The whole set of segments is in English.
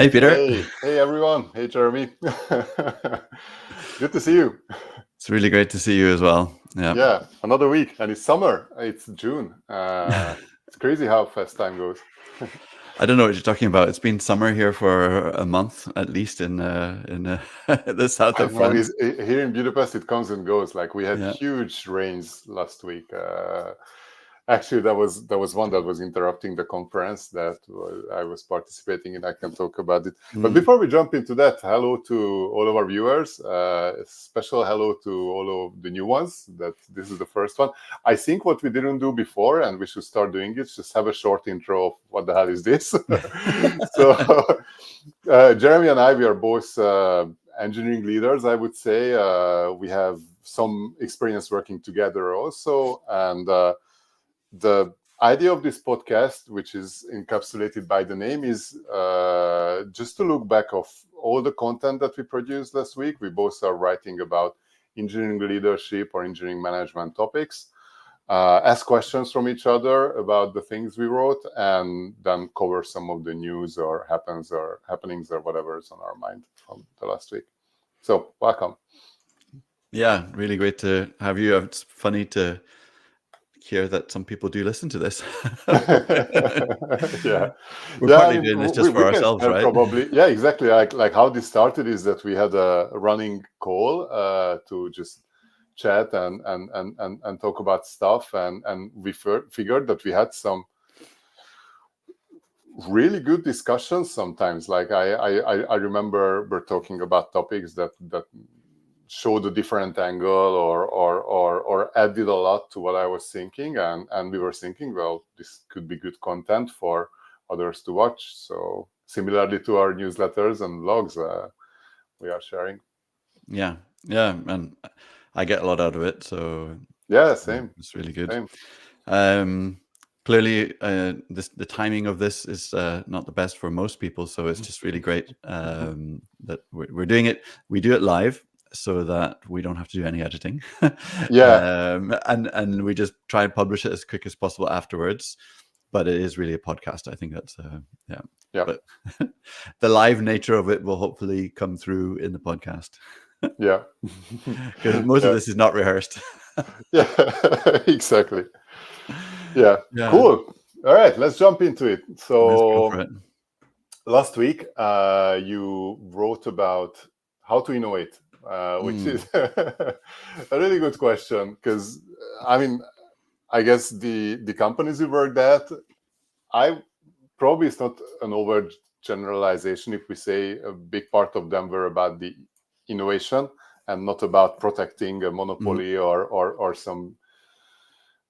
Hey, Peter. Hey everyone. Hey Jeremy. Good to see you. It's really great to see you as well. Yeah. Yeah, another week and it's summer. It's June. It's crazy how fast time goes. I don't know what you're talking about. It's been summer here for a month, at least in the south I of know France. here in Budapest it comes and goes. Like we had Yeah. huge rains last week. Actually, that was one that was interrupting the conference that I was participating in. I can talk about it. But Mm. before we jump into that, hello to all of our viewers. A special hello to all of the new ones. That this is the first one. I think what we didn't do before, and we should start doing it, just have a short intro of what the hell is this. So, Jeremy and I, we are both engineering leaders. I would say we have some experience working together also, and the idea of this podcast, which is encapsulated by the name, is just to look back of all the content that we produced last week. We both are writing about engineering leadership or engineering management topics, ask questions from each other about the things we wrote, and then cover some of the news or happenings or whatever is on our mind from the last week. So welcome. Yeah, really great to have you. It's funny to hear that some people do listen to this. Yeah, We're yeah. I partly mean, doing this we, just for we can ourselves, share right? probably. Yeah, exactly. Like how this started is that we had a running call to just chat and talk about stuff, and we figured that we had some really good discussions sometimes. Like I remember we're talking about topics that showed a different angle or added a lot to what I was thinking, and we were thinking, well, this could be good content for others to watch. So similarly to our newsletters and blogs, we are sharing. Yeah, yeah, and I get a lot out of it, so Yeah, same, it's really good. same. Clearly, the timing of this is not the best for most people, so it's just really great that we're doing it. We do it live so that we don't have to do any editing, Yeah, and we just try and publish it as quick as possible afterwards. But it is really a podcast. I think that's yeah. yeah, But the live nature of it will hopefully come through in the podcast yeah, because most of yeah, this is not rehearsed. yeah. Exactly. Yeah, Yeah, cool. All right, let's jump into it. let's go for So it. last week, you wrote about how to innovate, which Mm, is a really good question because, I mean, I guess the companies we worked at, I probably it's not an over generalization if we say a big part of them were about the innovation and not about protecting a mm, monopoly or some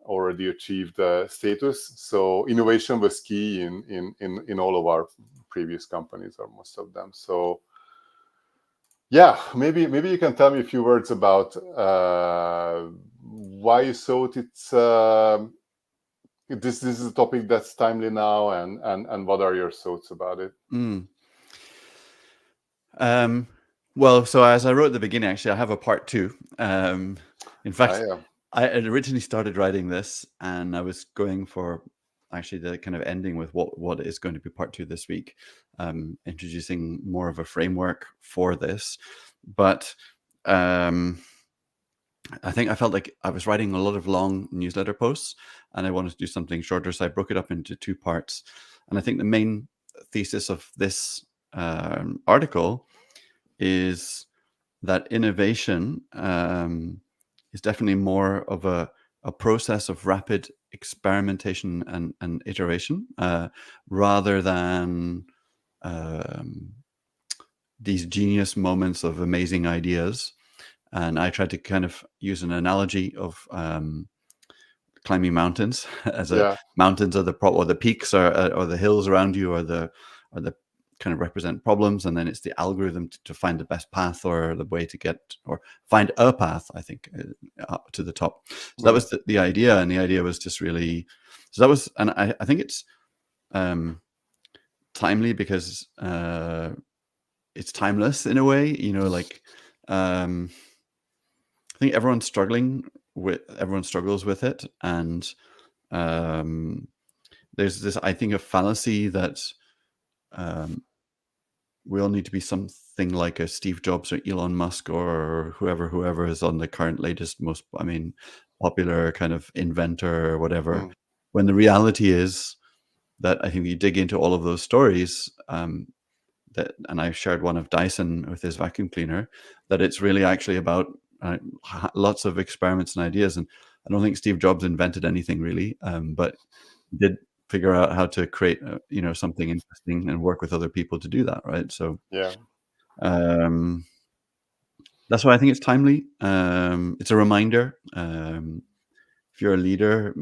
already achieved status. So innovation was key in all of our previous companies or most of them. So yeah, maybe you can tell me a few words about why you thought it's this is a topic that's timely now, and what are your thoughts about it? mm. Um, well, so as I wrote at the beginning, actually, I have a part two. In fact, Yeah, I had originally started writing this, and I was going for actually the kind of ending with what is going to be part two this week, introducing more of a framework for this. But um, I think I felt like I was writing a lot of long newsletter posts, and I wanted to do something shorter, so I broke it up into two parts. And I think the main thesis of this article is that innovation is definitely more of a process of rapid experimentation and iteration rather than um, these genius moments of amazing ideas. And I tried to kind of use an analogy of climbing mountains as a yeah, mountains are or the peaks or the hills around you or the kind of represent problems, and then it's the algorithm to find the best path or the way to get or find a path, I think, up to the top. So that mm, was the idea, and the idea was just really so that was, and I think it's timely because it's timeless in a way, like um I think everyone struggles with it, and um, there's this, I think, a fallacy that um, we all need to be something like a Steve Jobs or Elon Musk or whoever is on the current latest most, I mean, popular kind of inventor or whatever. Mm. When the reality is that I think you dig into all of those stories, that, and I shared one of Dyson with his vacuum cleaner, that it's really actually about lots of experiments and ideas. And I don't think Steve Jobs invented anything really, but did figure out how to create, something interesting and work with other people to do that, right? So Yeah. um, that's why I think it's timely. It's a reminder. If you're a leader,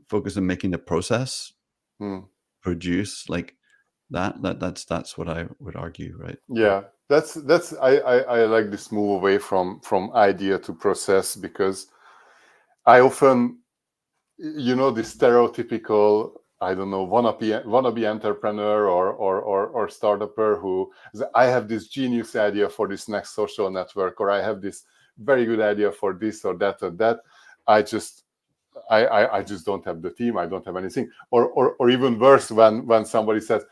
focus on making the process Mm. produce like that's what I would argue, right? Yeah, that's I like this move away from idea to process, because I often, this stereotypical, I don't know, wannabe entrepreneur or startupper who I have this genius idea for this next social network, or I have this very good idea for this or that or that. I just I just don't have the team. I don't have anything. Or even worse, when somebody says,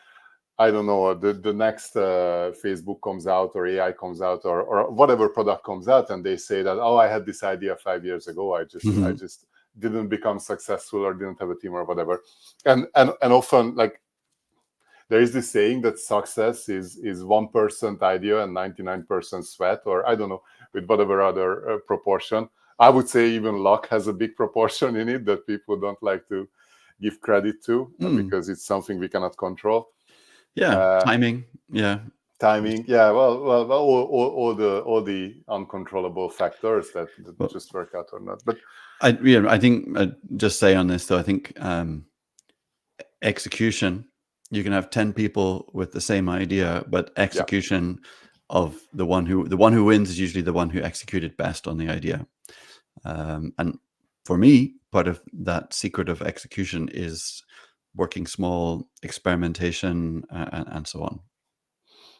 I don't know, the next Facebook comes out, or AI comes out, or whatever product comes out, and they say that, oh, I had this idea 5 years ago. I just didn't become successful, or didn't have a team, or whatever. And often, like, there is this saying that success is 1% idea and 99% sweat, or I don't know, with whatever other proportion. I would say even luck has a big proportion in it that people don't like to give credit to, because it's something we cannot control. Yeah, timing. Yeah, Timing, yeah. Well, all the uncontrollable factors that well, just work out or not. But I think I'd just say on this though, I think execution. You can have 10 people with the same idea, but yeah, execution of the one who wins is usually the one who executed best on the idea. And for me, part of that secret of execution is working small, experimentation, and so on.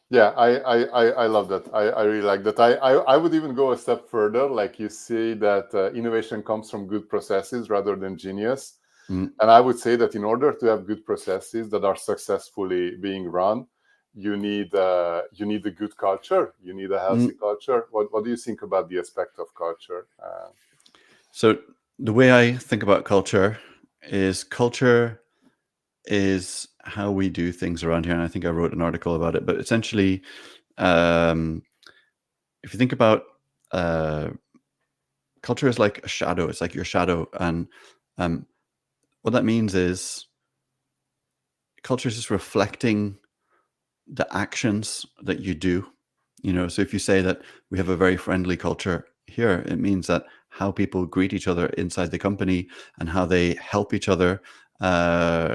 yeah, I love that. I really like that. I would even go a step further. Like, you say that innovation comes from good processes rather than genius. Mm. And I would say that in order to have good processes that are successfully being run, you need a good culture. You need a healthy culture. What do you think about the aspect of culture? So the way I think about culture is how we do things around here. And I think I wrote an article about it, but essentially, if you think about culture is like a shadow, it's like your shadow. And what that means is culture is just reflecting the actions that you do. So if you say that we have a very friendly culture here, it means that how people greet each other inside the company and how they help each other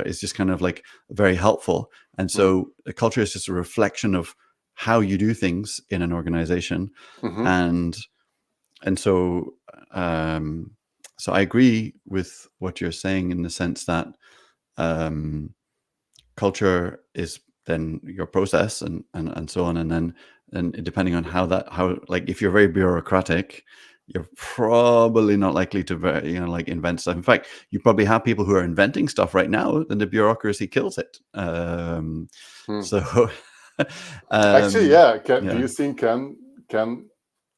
is just kind of like very helpful. And Mm. so the culture is just a reflection of how you do things in an organization. Mm-hmm. And so so I agree with what you're saying in the sense that um, culture is then your process and so on, and then depending on how like if you're very bureaucratic, you're probably not likely to like invent stuff. In fact, you probably have people who are inventing stuff right now and the bureaucracy kills it. So Actually, yeah. Do yeah. you think can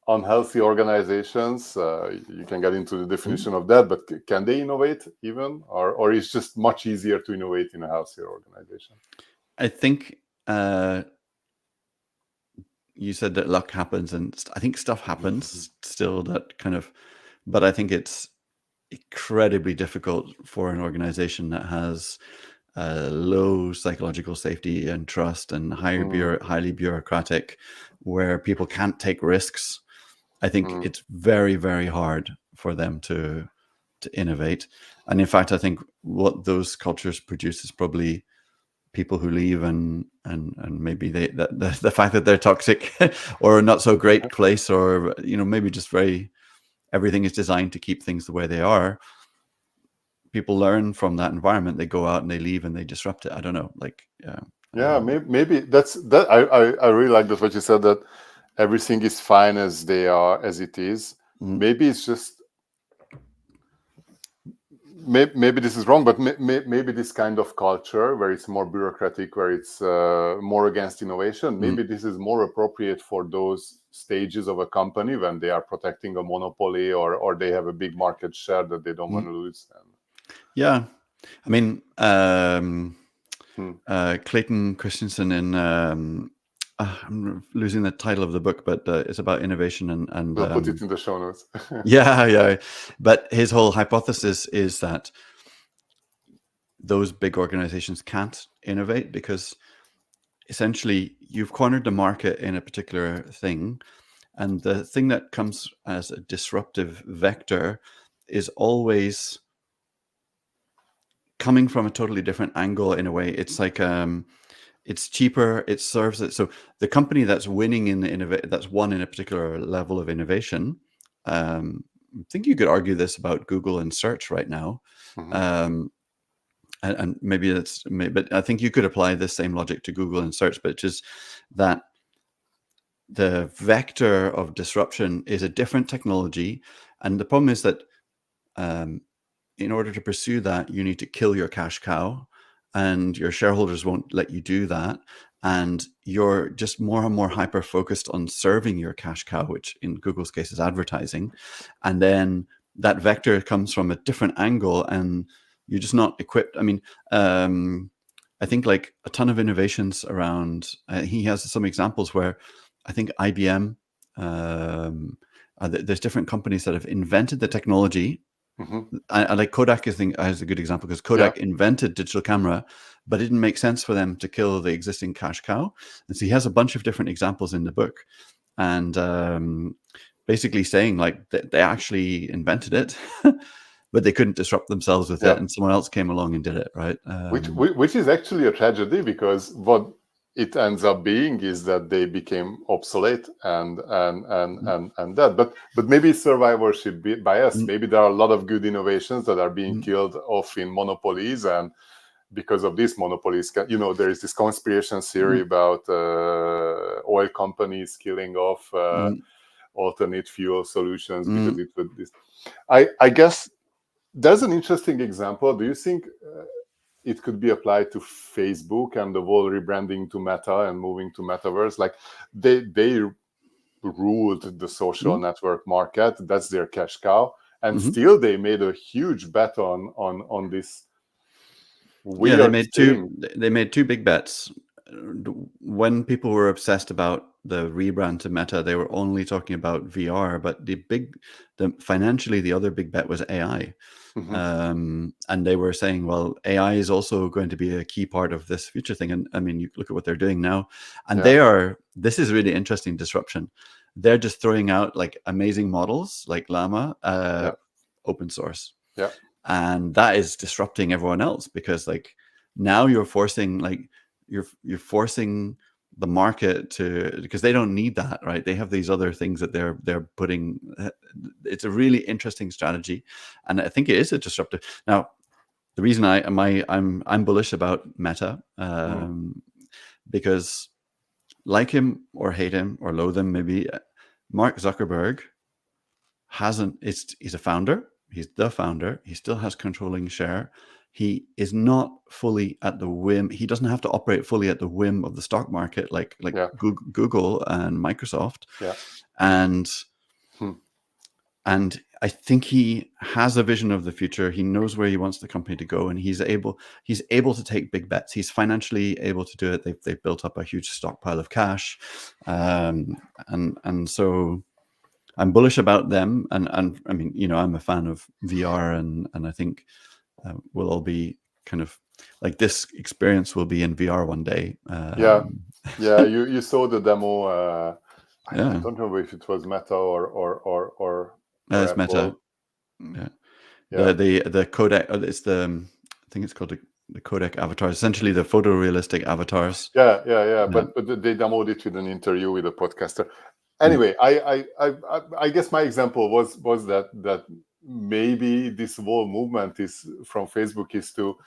unhealthy organizations? You can get into the definition of that, but can they innovate even, or is just much easier to innovate in a healthier organization? I think you said that luck happens, and I think stuff happens still that kind of, but I think it's incredibly difficult for an organization that has low psychological safety and trust and highly bureaucratic, where people can't take risks. I think it's very, very hard for them to innovate. And in fact, I think what those cultures produce is probably people who leave and maybe the fact that they're toxic or a not so great place, or maybe just everything is designed to keep things the way they are. People learn from that environment, they go out and they leave and they disrupt it. I don't know, like Yeah, maybe that's that. I really like that what you said, that everything is fine as they are, as it is. Maybe it's just maybe this is wrong, but maybe this kind of culture where it's more bureaucratic, where it's more against innovation, maybe this is more appropriate for those stages of a company when they are protecting a monopoly, or they have a big market share that they don't want to lose. Yeah, I mean, Clayton Christensen in I'm losing the title of the book, but it's about innovation and We'll put it in the show notes. yeah. But his whole hypothesis is that those big organizations can't innovate because essentially you've cornered the market in a particular thing, and the thing that comes as a disruptive vector is always coming from a totally different angle. In a way, it's like it's cheaper, it serves it. So the company that's winning in the that's won in a particular level of innovation, I think you could argue this about Google and search right now. And maybe that's, but I think you could apply this same logic to Google and search, but just that the vector of disruption is a different technology. And the problem is that in order to pursue that, you need to kill your cash cow, and your shareholders won't let you do that. And you're just more and more hyper focused on serving your cash cow, which in Google's case is advertising. And then that vector comes from a different angle, and you're just not equipped. I mean, I think like a ton of innovations around, he has some examples where I think IBM, there's different companies that have invented the technology. I like Kodak is a good example, because Kodak invented digital camera, but it didn't make sense for them to kill the existing cash cow. And so he has a bunch of different examples in the book, and basically saying like they actually invented it, but they couldn't disrupt themselves with it, and someone else came along and did it, right? Which is actually a tragedy, because what it ends up being is that they became obsolete and that. But maybe survivorship bias. Maybe there are a lot of good innovations that are being killed off in monopolies, and because of these monopolies, there is this conspiracy theory about oil companies killing off alternate fuel solutions because it would. I guess there's an interesting example. Do you think it could be applied to Facebook and the whole rebranding to Meta and moving to metaverse? Like they ruled the social network market. That's their cash cow, and still they made a huge bet on this weird thing. They made two big bets. When people were obsessed about the rebrand to Meta, they were only talking about VR, but financially the other big bet was AI. And they were saying, well, AI is also going to be a key part of this future thing. And I mean, you look at what they're doing now, and this is really interesting disruption. They're just throwing out like amazing models like Llama, open source. And that is disrupting everyone else, because like now you're forcing the market to, because they don't need that, right? They have these other things that they're putting. It's a really interesting strategy, and I think it is a disruptive. Now, the reason I'm bullish about Meta, because like him or hate him or loathe him, maybe Mark Zuckerberg he's a founder. He's the founder. He still has controlling share. He is not fully at the whim. He doesn't have to operate fully at the whim of the stock market like Google and Microsoft. And I think he has a vision of the future. He knows where he wants the company to go, and he's able to take big bets. He's financially able to do it. They've built up a huge stockpile of cash, and so I'm bullish about them. And I mean, I'm a fan of VR, and I think we'll all be kind of like, this experience will be in VR one day. You saw the demo. I don't remember if it was Meta or it's Meta. The Kodak. It's I think it's called the Kodak avatars. Essentially, the photorealistic avatars. But they demoed it with an interview with a podcaster. Anyway, I guess my example was that maybe this whole movement from Facebook is to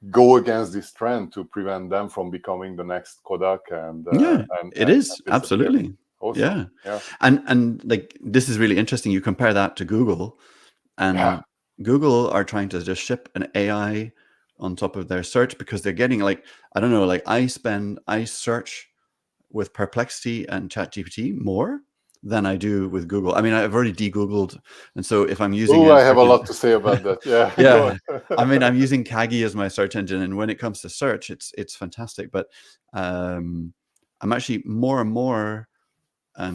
go against this trend to prevent them from becoming the next Kodak. And it is absolutely awesome. And like, this is really interesting. You compare that to Google, and Google are trying to just ship an AI on top of their search because they're getting like, I don't know, like I search with Perplexity and ChatGPT more than I do with Google. I mean, I've already de-Googled, and so if I'm using Oh, a I have a freaking lot to say about that. Yeah, go yeah, I mean, on. I'm using Kagi as my search engine, and when it comes to search, it's fantastic. But I'm actually more and more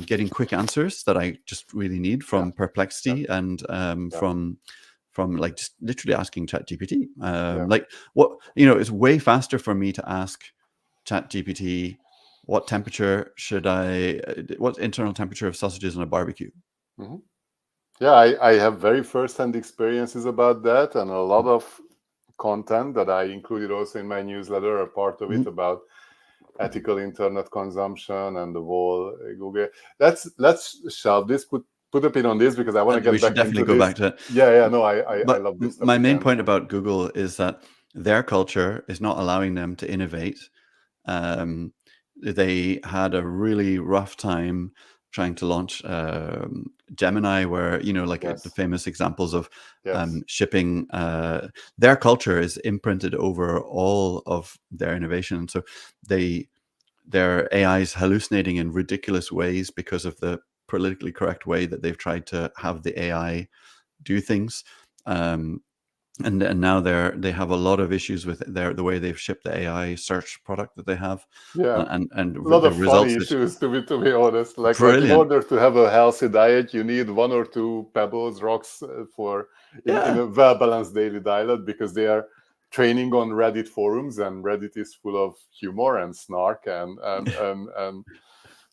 getting quick answers that I just really need Yeah, from yeah, Perplexity and yeah, from like just literally asking ChatGPT. yeah. Like what it's way faster for me to ask ChatGPT what temperature should what internal temperature of sausages on a barbecue. Mhm. Yeah, I have very first-hand experiences about that, and a lot of content that I included also in my newsletter, a part of it Mhm. about ethical internet consumption and the whole Google. Let's shelve this, put a pin on this because I want to And we get should back definitely into go this. back to it. Yeah, yeah, no, I But love this my topic, main and point about Google is that their culture is not allowing them to innovate. Um, they had a really rough time trying to launch Gemini, where like the yes, famous examples of yes, shipping. Their culture is imprinted over all of their innovation, so they their AI is hallucinating in ridiculous ways because of the politically correct way that they've tried to have the AI do things. Um, and now they have a lot of issues with the way they've shipped the AI search product that they have, yeah. A lot the of funny results that issues, to be honest. Like in brilliant. order to have a healthy diet, you need one or two pebbles, rocks for in Yeah. a well balanced daily diet because they are training on Reddit forums, and Reddit is full of humor and snark and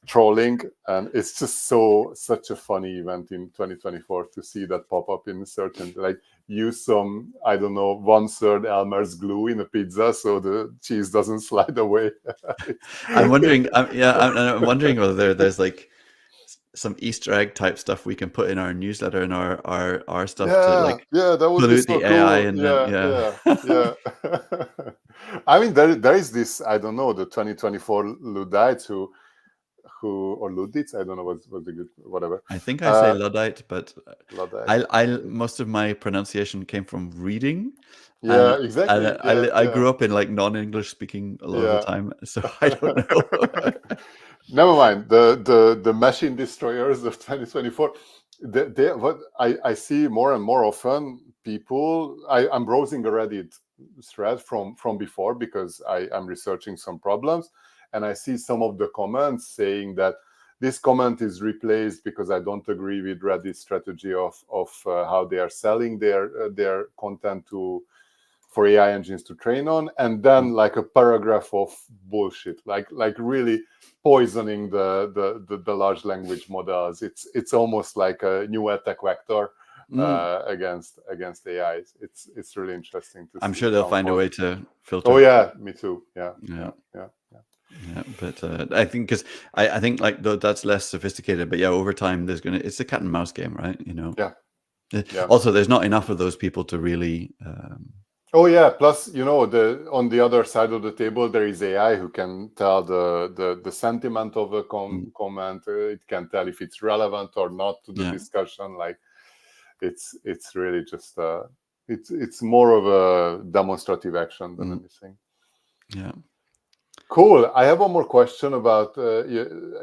trolling, and it's just such a funny event in 2024 to see that pop up in certain, like, use some, I don't know, 1/3 Elmer's glue in a pizza so the cheese doesn't slide away. I'm wondering, I'm wondering whether there's like some Easter egg type stuff we can put in our newsletter and our stuff to Yeah, like yeah, that would be pollute so the AI, cool. and then Yeah, yeah, yeah. I mean, there is this, I don't know, the 2024 Luddites who or Luddites, I don't know what's the good, whatever. I think I say Uh, Luddite, but Luddites. most of my pronunciation came from reading, Yeah, and exactly. Yeah, I yeah, grew up in like non-English speaking a lot of the yeah. time, so I don't know. Never mind the machine destroyers of 2024. What I see more and more often, people. I'm browsing a Reddit thread from before because I'm researching some problems, and I see some of the comments saying that this comment is replaced because I don't agree with Reddit's strategy of how they are selling their content to for AI engines to train on, and then like a paragraph of bullshit, like really poisoning the large language models. It's almost like a new attack vector Mm, against AIs. It's really interesting to I'm see sure it they'll find a unfold. way to Oh filter. yeah, me too. Yeah, Yeah, yeah, yeah, yeah. yeah, but I think because I think like that's less sophisticated, but yeah, over time it's a cat and mouse game, right? Yeah, yeah. Also, there's not enough of those people to really. Oh yeah. Plus, the on the other side of the table, there is AI who can tell the sentiment of a Mm, comment. It can tell if it's relevant or not to the yeah. discussion. Like it's really just it's more of a demonstrative action than Mm, anything. yeah. Cool. I have one more question about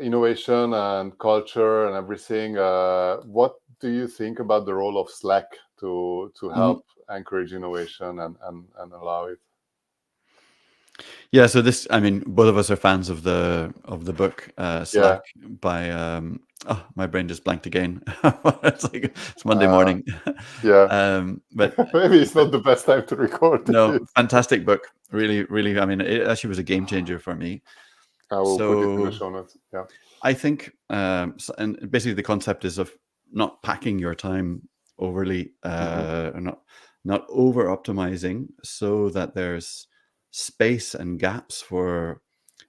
innovation and culture and everything. What do you think about the role of Slack to Mm, help encourage innovation and allow it? yeah. So I mean, both of us are fans of the book Yeah. Slack by. Oh, my brain just blanked again. It's Monday Uh, morning. yeah. But Maybe it's not the best time to record no, this. fantastic book. Really, really. I mean, it actually was a game changer for me. I will put it in the So show notes. Yeah. I think, and basically the concept is of not packing your time overly, Hmm. or not over optimizing, so that there's space and gaps for,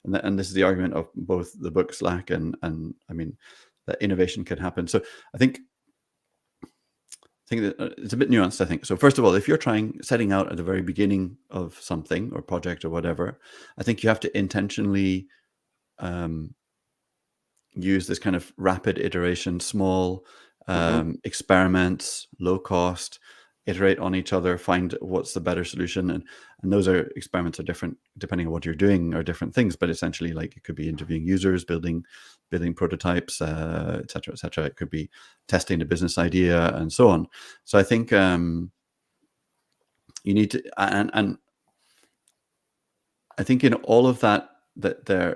and this is the argument of both the book Slack and I mean that innovation can happen. So I think that it's a bit nuanced. I think so. First of all, if you're setting out at the very beginning of something or project or whatever, I think you have to intentionally um, use this kind of rapid iteration, small Hmm. experiments, low cost, iterate on each other, find what's the better solution, and those experiments are different depending on what you're doing, or different things. But essentially, like, it could be interviewing users, building prototypes, et cetera, et cetera. It could be testing the business idea, and so on. So I think you need to, and I think in all of that, I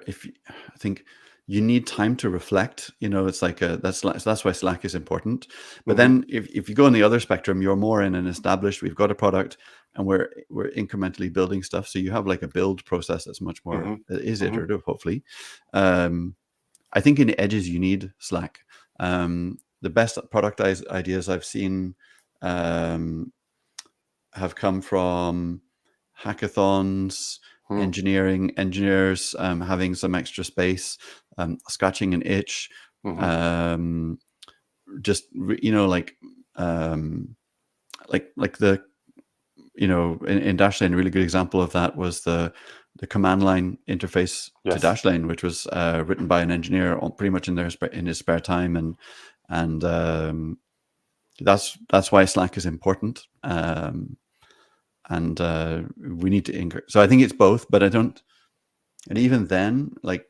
think you need time to reflect. It's like that's why Slack is important. But then if you go on the other spectrum, you're more in an established, we've got a product and we're incrementally building stuff. So you have like a build process that's much more is iterative, hopefully. I think in edges you need Slack. The best product ideas I've seen have come from hackathons, engineers having some extra space, scratching an itch, just like the in Dashlane, a really good example of that was the command line interface to Dashlane, which was written by an engineer pretty much in his spare time, and that's why Slack is important. And we need to increase. So I think it's both, but and even then, like,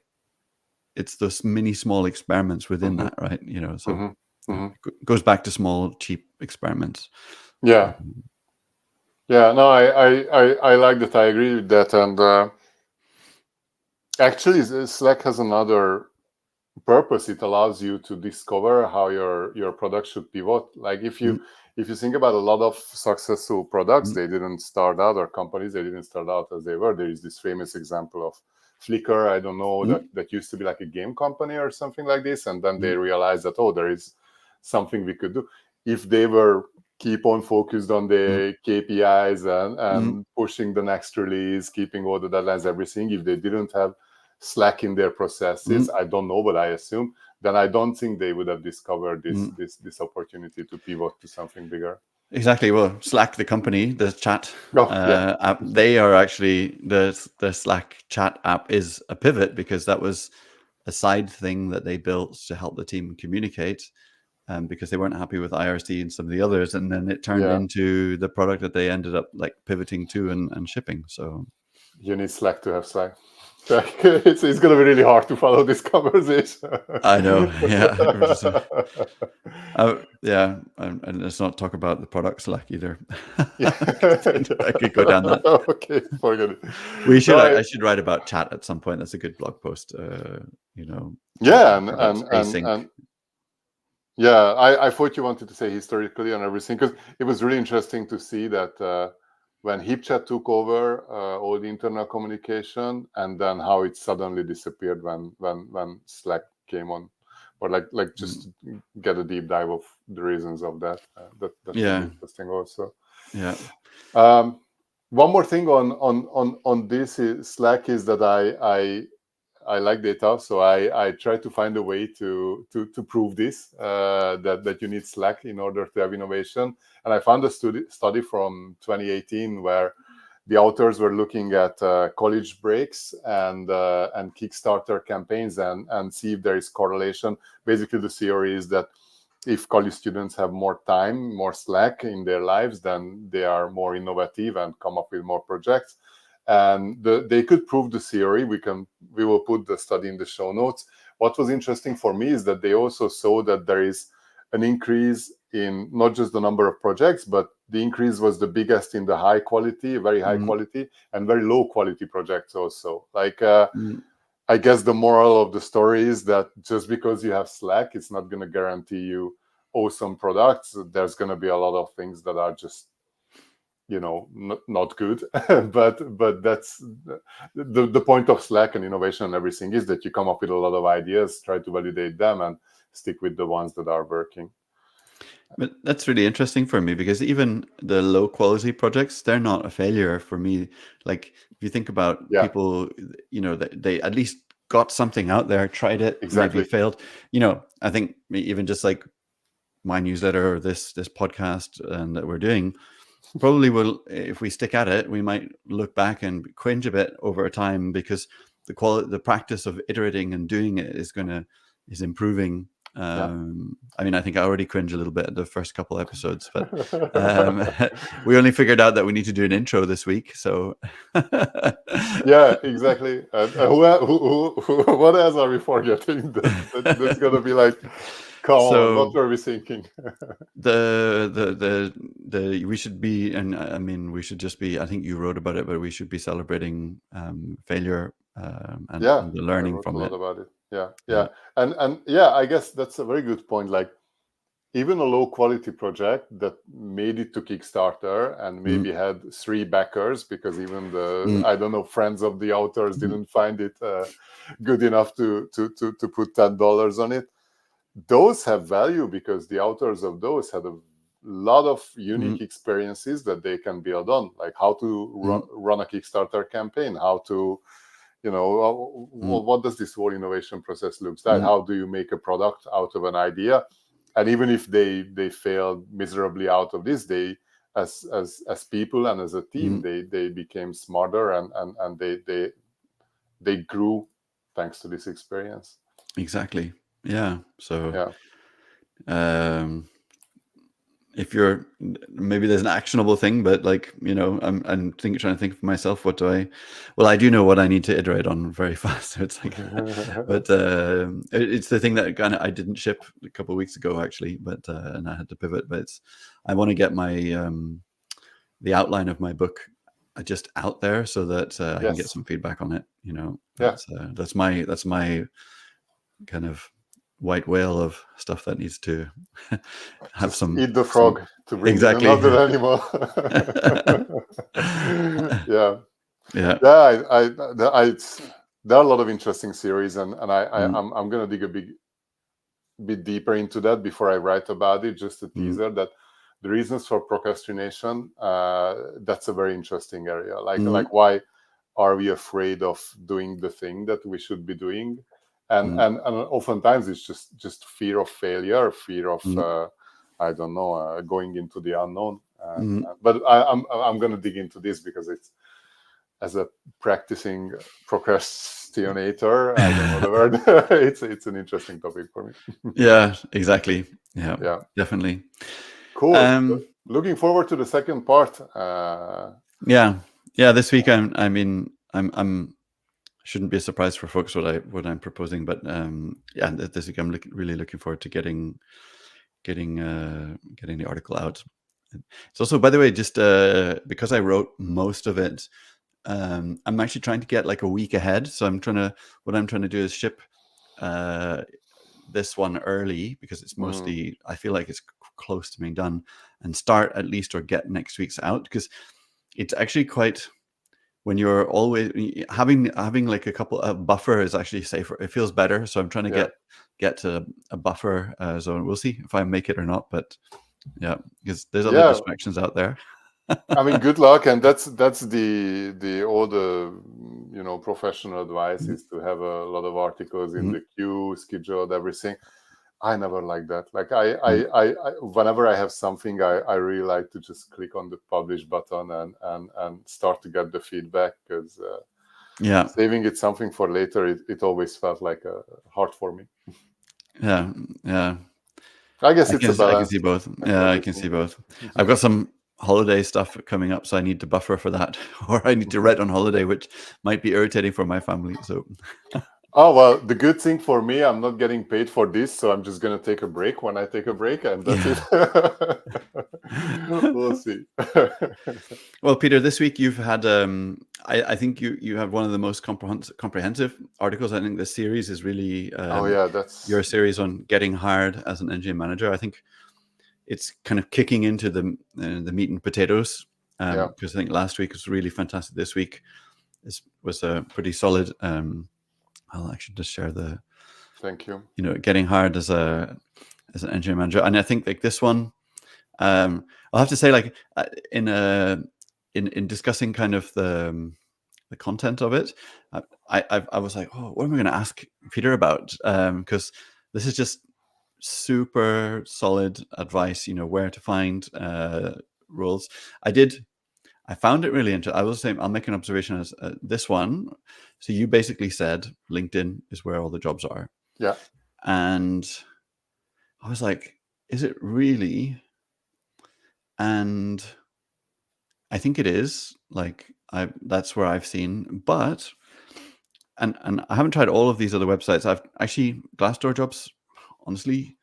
it's those mini small experiments within that, right? So it goes back to small, cheap experiments. Yeah. No, I like that. I agree with that. And actually, Slack has another purpose. It allows you to discover how your product should pivot. Like if you think about a lot of successful products, they didn't start out, or companies, they didn't start out as they were. There is this famous example of Flickr, I don't know, that used to be like a game company or something like this, and then they realized that, oh, there is something we could do. If they were keep on focused on the KPIs and pushing the next release, keeping all the deadlines, everything, if they didn't have Slack in their processes, I don't know, but I assume, then I don't think they would have discovered this opportunity to pivot to something bigger. Exactly. Well, Slack, the company, the chat app, they are actually, the Slack chat app is a pivot, because that was a side thing that they built to help the team communicate, because they weren't happy with IRC and some of the others, and then it turned into the product that they ended up like pivoting to and shipping. So you need Slack to have Slack. It's going to be really hard to follow this conversation. I know. Yeah. And let's not talk about the product Slack either. I could go down that. Okay, forget it. I should write about chat at some point. That's a good blog post. Yeah, and yeah, I thought you wanted to say historically and everything, because it was really interesting to see that when HipChat took over all the internal communication, and then how it suddenly disappeared when Slack came on, or like just get a deep dive of the reasons of that. That's interesting also. Yeah. One more thing on this Slack is that I like data, so I try to find a way to prove this, that you need Slack in order to have innovation. And I found a study from 2018 where the authors were looking at college breaks and Kickstarter campaigns and see if there is correlation. Basically, the theory is that if college students have more time, more Slack in their lives, then they are more innovative and come up with more projects. And they could prove the theory. We will put the study in the show notes. What was interesting for me is that they also saw that there is an increase in not just the number of projects, but the increase was the biggest in the high quality, very high quality, and very low quality projects also. Like, I guess the moral of the story is that just because you have Slack, it's not going to guarantee you awesome products. There's going to be a lot of things that are just, not good. but that's the point of Slack and innovation and everything, is that you come up with a lot of ideas, try to validate them, and stick with the ones that are working. But that's really interesting for me, because even the low quality projects, they're not a failure for me. Like, if you think about people, they at least got something out there, tried it, maybe failed. I think even just like my newsletter or this podcast and that we're doing, probably will, if we stick at it, we might look back and cringe a bit over time, because the practice of iterating and doing it is improving Yeah. I mean, I think I already cringe a little bit at the first couple episodes, but we only figured out that we need to do an intro this week. So Yeah, exactly. And what else are we forgetting? That's gonna be like, come on, what so were we thinking? the we should be, and I mean, we should just be, I think you wrote about it, but we should be celebrating failure and Yeah, the I learning wrote a from lot it. about it. Yeah, Yeah. yeah, and yeah, I guess that's a very good point. Like, even a low quality project that made it to Kickstarter and Mm, maybe had 3 backers, because even the, mm, I don't know, friends of the authors mm, didn't find it good enough to put $10 on it. Those have value because the authors of those had a lot of mm, unique experiences that they can build on, like how to mm, run a Kickstarter campaign, how to, mm, what does this whole innovation process looks like, mm, how do you make a product out of an idea. And even if they failed miserably out of this, they, as people and as a team, mm. they became smarter, and they grew thanks to this experience. Exactly. Yeah. So Yeah. um if you're, maybe there's an actionable thing, but like, I'm trying to think for myself, what do I do know what I need to iterate on very fast. So it's like but it's the thing that kind of I didn't ship a couple of weeks ago actually, but and I had to pivot. But I want to get my the outline of my book just out there so that I can get Yes. some feedback on it. Yeah. That's my kind of white whale of stuff that needs to have Just some eat the frog to bring in exactly. another animal. Yeah. Yeah. Yeah. There are a lot of interesting series, and Mm, I'm gonna dig a bit deeper into that before I write about it. Just a mm, teaser that the reasons for procrastination. That's a very interesting area. mm, Like why are we afraid of doing the thing that we should be doing? mm, And oftentimes it's just fear of failure, fear of mm, I don't know, going into the unknown. mm. But I'm going to dig into this because it's, as a practicing procrastinator, I don't know the word. It's an interesting topic for me. Yeah, exactly. Yeah, Yeah, definitely. cool. Um, Looking forward to the second part. yeah, yeah. This week, I mean, I'm shouldn't be a surprise for folks what I'm proposing, but yeah, this week I'm really looking forward to getting the article out. It's also, by the way, just because I wrote most of it, I'm actually trying to get like a week ahead. So what I'm trying to do is ship this one early because it's mostly, I feel like it's close to being done, and start at least or get next week's out, because it's actually quite, when you're always having like a buffer is actually safer. It feels better. So I'm trying to Yeah. get to a buffer zone. We'll see if I make it or not, but yeah, because there's other Yeah. distractions out there. I mean, good luck, and that's the all the professional advice is to have a lot of articles in Mhm, the queue, scheduled everything. I never like that. Like mhm. whenever I have something, I really like to just click on the publish button and start to get the feedback, because Yeah, saving it something for later, it always felt like hard for me. yeah, yeah. I guess it's a I can see balance both. for Yeah, I this can one. see both. I've got some holiday stuff coming up, so I need to buffer for that, or I need to write on holiday, which might be irritating for my family. So Oh, well, the good thing for me, I'm not getting paid for this, so I'm just going to take a break when I take a break, and that's yeah. it. We'll see. Well, Peter, this week you've had I think you have one of the most comprehensive articles. I think the series is really Oh, yeah, your that's series on getting hired as an engineering manager. I think it's kind of kicking into the meat and potatoes, yeah. because I think last week was really fantastic. This week was a pretty solid. I'll actually just share the Thank you. getting hired as an engineering manager, and I think like this one, I'll have to say, like in discussing kind of the content of it, I was like, oh, what am I going to ask Peter about? Because this is just super solid advice. Where to find roles. I found it really interesting. I will say, I'll make an observation as this one. So you basically said LinkedIn is where all the jobs are, Yeah. and I was like, is it really? And I think it is. Like, that's where I've seen, but and I haven't tried all of these other websites. I've actually Glassdoor jobs. Honestly,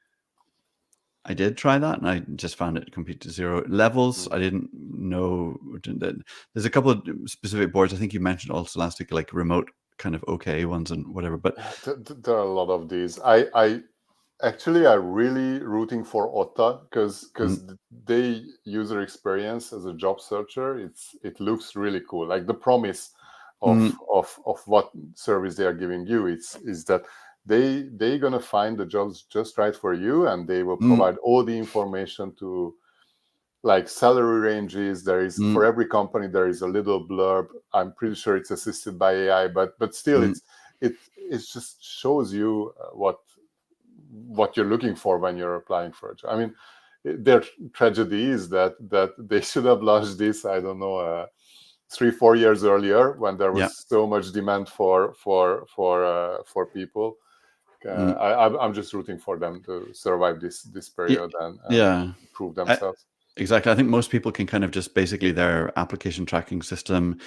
I did try that, and I just found it complete to zero levels. Mm. I didn't know that there's a couple of specific boards. I think you mentioned also last week, like remote kind of okay ones and whatever. But There are a lot of these. I actually I'm really rooting for Otta because mm, they user experience as a job searcher. It looks really cool. Like the promise mm, of what service they are giving you. Is that they gonna find the jobs just right for you, and they will mm, provide all the information to like salary ranges. There is mm, for every company there is a little blurb. I'm pretty sure it's assisted by AI, but still mm, it just shows you what you're looking for when you're applying for a job. I mean, their tragedy is that they should have launched this, I don't know, 3-4 years earlier when there yeah, was so much demand for people. mm, I'm just rooting for them to survive this y- period and yeah. prove I, themselves. Exactly. I think most people can kind of just basically their application tracking system,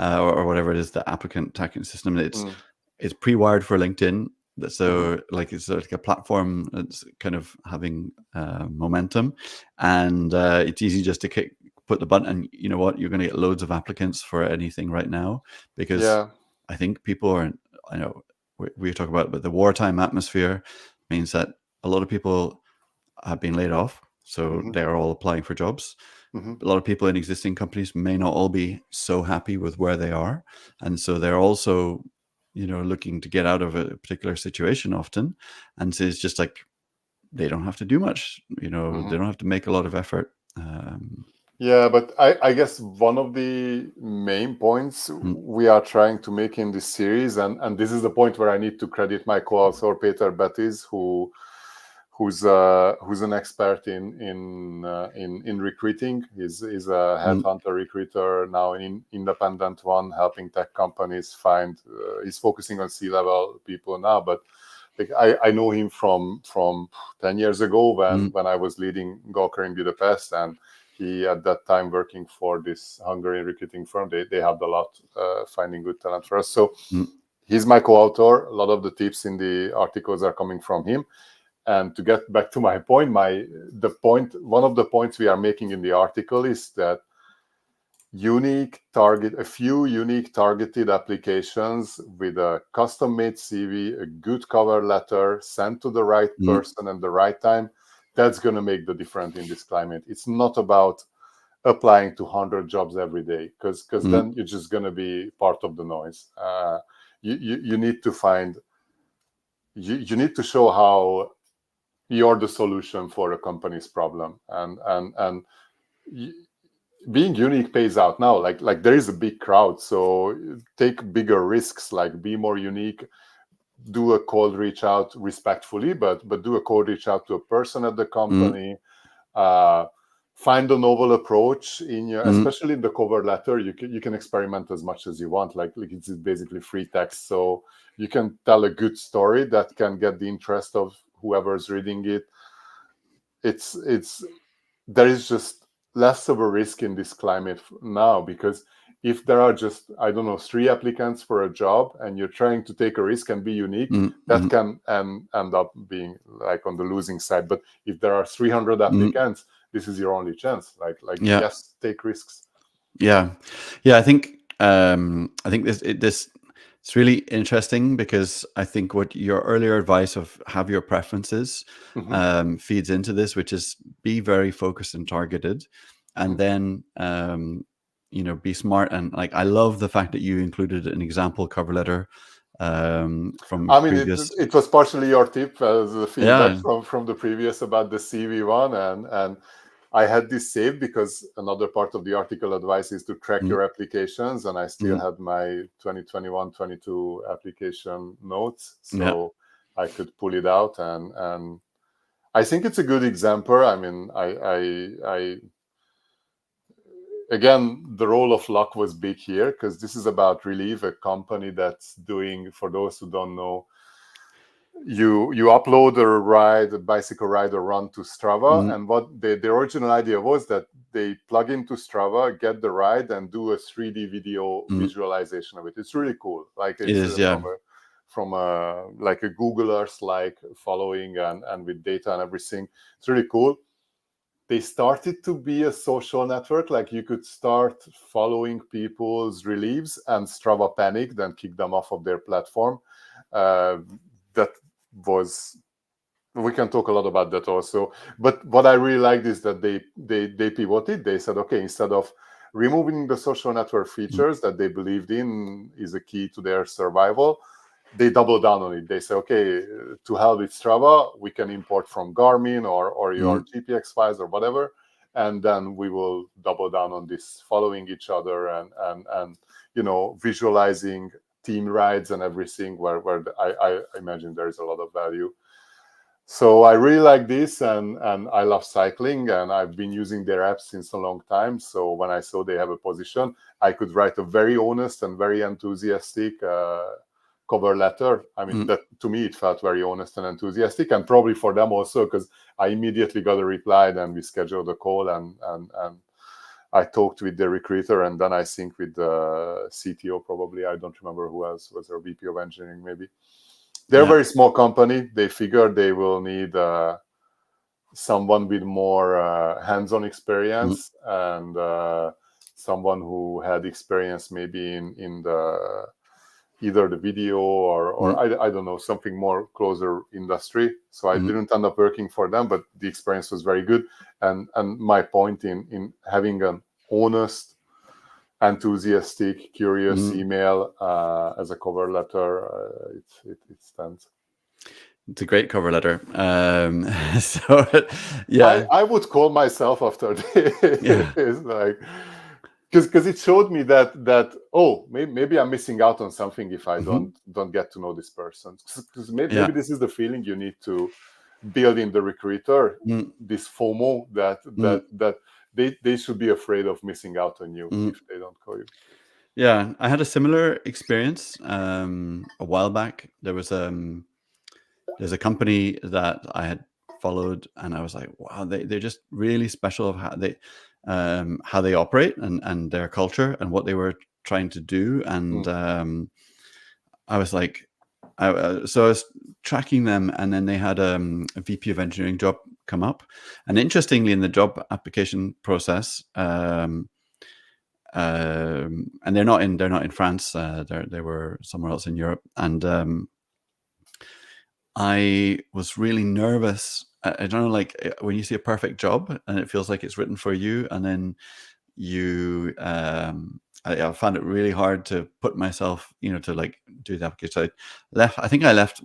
or whatever it is, the applicant tracking system. Mm, It's pre-wired for LinkedIn. mhm. So like it's like a platform that's kind of having momentum, and it's easy just to put the button. And you know what? You're going to get loads of applicants for anything right now because Yeah. I think people are. I know we talk about, but the wartime atmosphere means that a lot of people have been laid off, so Hmm. they're all applying for jobs. Hmm. A lot of people in existing companies may not all be so happy with where they are, and so they're also, looking to get out of a particular situation often. And so it's just like they don't have to do much. Hmm. They don't have to make a lot of effort. Yeah, but I guess one of the main points Mm, we are trying to make in this series, and this is the point where I need to credit my co-author Peter Bettis, who's an expert in recruiting. He's a mm, headhunter recruiter now, an independent one, helping tech companies find. He's focusing on C-level people now, but like I know him from 10 years ago mm, when I was leading Gawker in Budapest, and he at that time working for this Hungarian recruiting firm. They helped a lot finding good talent for us. So mm, he's my co-author. A lot of the tips in the articles are coming from him. And to get back to my point, one of the points we are making in the article is that a few unique targeted applications with a custom-made CV, a good cover letter sent to the right mm, person at the right time, that's going to make the difference in this climate. It's not about applying to 100 jobs every day, because mm, then you're just going to be part of the noise. You need to find you need to show how you're the solution for a company's problem, and being unique pays out now. Like there is a big crowd, so take bigger risks, like be more unique, do a cold reach out respectfully, but do a cold reach out to a person at the mm, company. uh, Find a novel approach in your, mm, especially in the cover letter. You can experiment as much as you want. Like it's basically free text, so you can tell a good story that can get the interest of whoever's reading it. It's There is just less of a risk in this climate now, because if there are just, I don't know, 3 applicants for a job and you're trying to take a risk and be unique, mm, that mm, can end up being like on the losing side. But if there are 300 mm. applicants, this is your only chance. Like Yeah. yes, take risks. Yeah, yeah. I think this it's really interesting because I think what your earlier advice of have your preferences Hmm. feeds into this, which is be very focused and targeted, and Hmm. then be smart. And like I love the fact that you included an example cover letter from I mean, previous. it was partially your tip as a feedback Yeah. from the previous about the CV one, and I had this saved because another part of the article advice is to track Mm, your applications, and I still mm, had my 2021-22 application notes, yeah. so I could pull it out, and I think it's a good example. I mean, I again, the role of luck was big here, because this is about Relieve, a company that's doing, for those who don't know, you upload a bicycle ride or run to Strava, Mm, and what the original idea was that they plug into Strava, get the ride, and do a 3D video mm. visualization of it. It's really cool. Like It it's is, yeah. from a like a Google Earth like following and with data and everything. It's really cool. They started to be a social network. Like you could start following people's reliefs, and Strava panicked and kicked them off of their platform. Uh, that was, we can talk a lot about that also. But what I really liked is that they pivoted. They said, okay, instead of removing the social network Mm, features that they believed in is a key to their survival, they double down on it. They say, okay, to hell with Strava, we can import from Garmin or your mm, GPX files or whatever, and then we will double down on this, following each other and visualizing team rides and everything. Where I imagine there is a lot of value. So I really like this, and I love cycling, and I've been using their app since a long time. So when I saw they have a position, I could write a very honest and very enthusiastic cover letter. I mean, mm. that to me it felt very honest and enthusiastic, and probably for them also, because I immediately got a reply, and we scheduled a call, and I talked with the recruiter, and then I think with the CTO, probably. I don't remember who else was, their VP of engineering maybe. They're a Yeah. very small company. They figured they will need someone with more hands-on Mm, experience, and someone who had experience maybe in the either the video or mm, I don't know, something more closer industry. So I mm, didn't end up working for them, but the experience was very good. And my point in having an honest, enthusiastic, curious mm. email as a cover letter, it stands. It's a great cover letter. So, yeah, I would call myself after yeah. this, like, because it showed me that oh, maybe I'm missing out on something if I Mhm. don't get to know this person. Because maybe Yeah. this is the feeling you need to build in the recruiter, Mm, this FOMO mm, that they should be afraid of missing out on you mm. if they don't call you. Yeah, I had a similar experience a while back. There's a company that I had followed, and I was like, wow, they're just really special of how they operate and their culture and what they were trying to do. And Mm, I was like, so I was tracking them, and then they had a VP of engineering job come up. And interestingly, in the job application process, and they're not in France. They were somewhere else in Europe, and I was really nervous. I don't know, like when you see a perfect job and it feels like it's written for you, and then you, I found it really hard to put myself, to like do the application. So I think I left,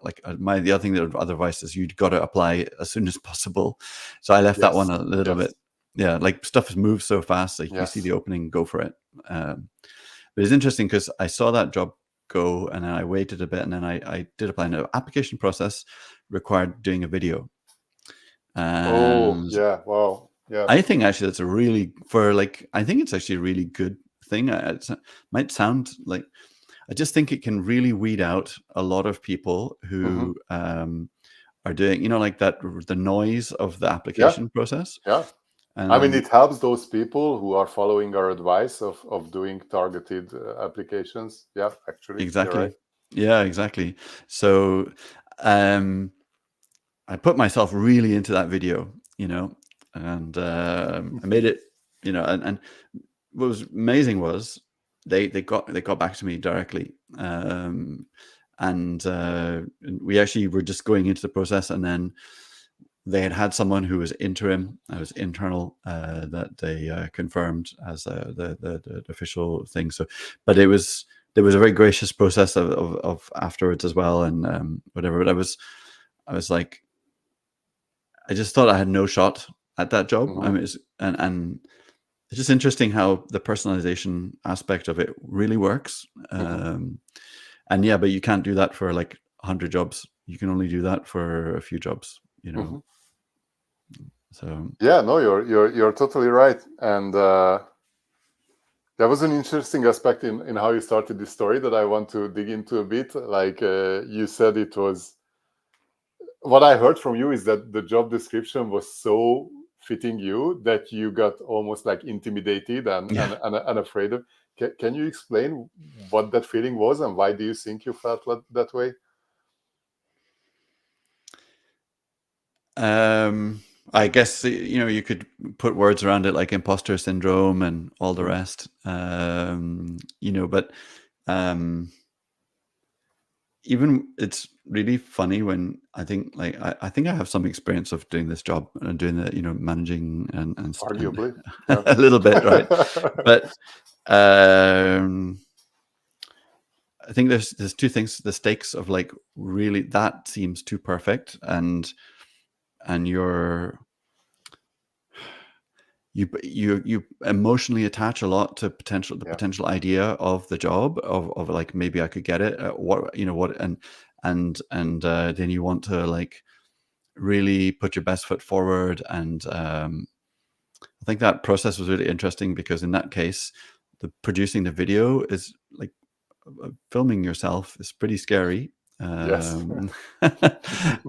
like the other thing that other advice is you'd got to apply as soon as possible. So I left that one yes, a little yes, bit. Yeah, like stuff has moved so fast. Like if you see yes. the opening, go for it. But it's interesting because I saw that job go, and then I waited a bit, and then I did apply. And the application process required doing a video, Oh and yeah, wow, yeah. I think actually that's a really for like I think it's actually a really good thing. It might sound like I just think it can really weed out a lot of people Hmm. who are doing like that the noise of the Yeah, application process, yeah. and I mean, then it helps those people who are following our advice of doing targeted applications. Yeah, actually, you're right. exactly, yeah, exactly. So um, I put myself really into that video, and I made it, and what was amazing was they got back to me directly, and we actually were just going into the process, and then they had someone who was interim, was internal, that they confirmed as the official thing. So, but there was a very gracious process of afterwards as well, and whatever. But I was like, I just thought I had no shot at that job. I Hmm. mean, and it's just interesting how the personalization aspect of it really works. Hmm. And yeah, but you can't do that for like 100 jobs. You can only do that for a few jobs, Hmm. So Yeah, no, you're totally right. And there was an interesting aspect in how you started this story that I want to dig into a bit. Like you said, it was what I heard from you is that the job description was so fitting you that you got almost like intimidated Yeah. and afraid of. Can you explain what that feeling was and why do you think you felt that way? I guess you could put words around it like imposter syndrome and all the Mm. rest. But even it's really funny when I think like I think I have some experience of doing this job and doing the managing and Arguably, yeah. a little bit, right? But I think there's two things. The stakes of like really that seems too perfect, and you emotionally attach a lot to the Yeah, potential idea of the job of like maybe I could get it, what and then you want to like really put your best foot forward, and I think that process was really interesting because in that case the producing the video is like filming yourself is pretty scary. yes.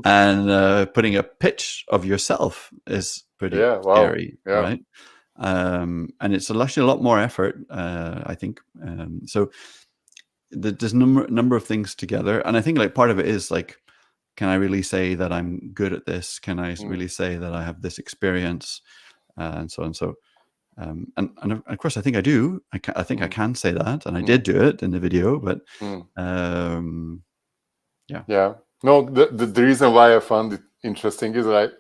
And putting a pitch of yourself is pretty Yeah, wow, scary, yeah. right? And it's actually a lot more effort, I think. So there's number of things together, and I think like part of it is like, can I really say that I'm good at this? Can I Mm, really say that I have this experience, and so on? So and of course, I think I do. I think I mm, can say that, and I mm, did do it in the video. But mm. yeah, Yeah. No, the reason why I found it interesting is like,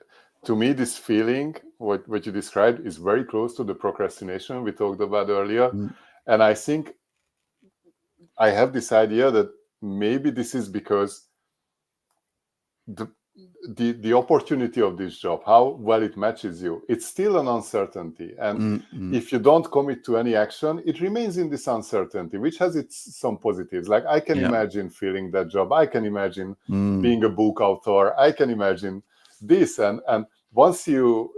to me, this feeling, what you described, is very close to the procrastination we talked about earlier. mm, And I think I have this idea that maybe this is because the the opportunity of this job, how well it matches you, it's still an uncertainty. And mm, mm, if you don't commit to any action, it remains in this uncertainty, which has its some positives. Like I can yeah, imagine feeling that job. I can imagine mm, being a book author. I can imagine this. And once you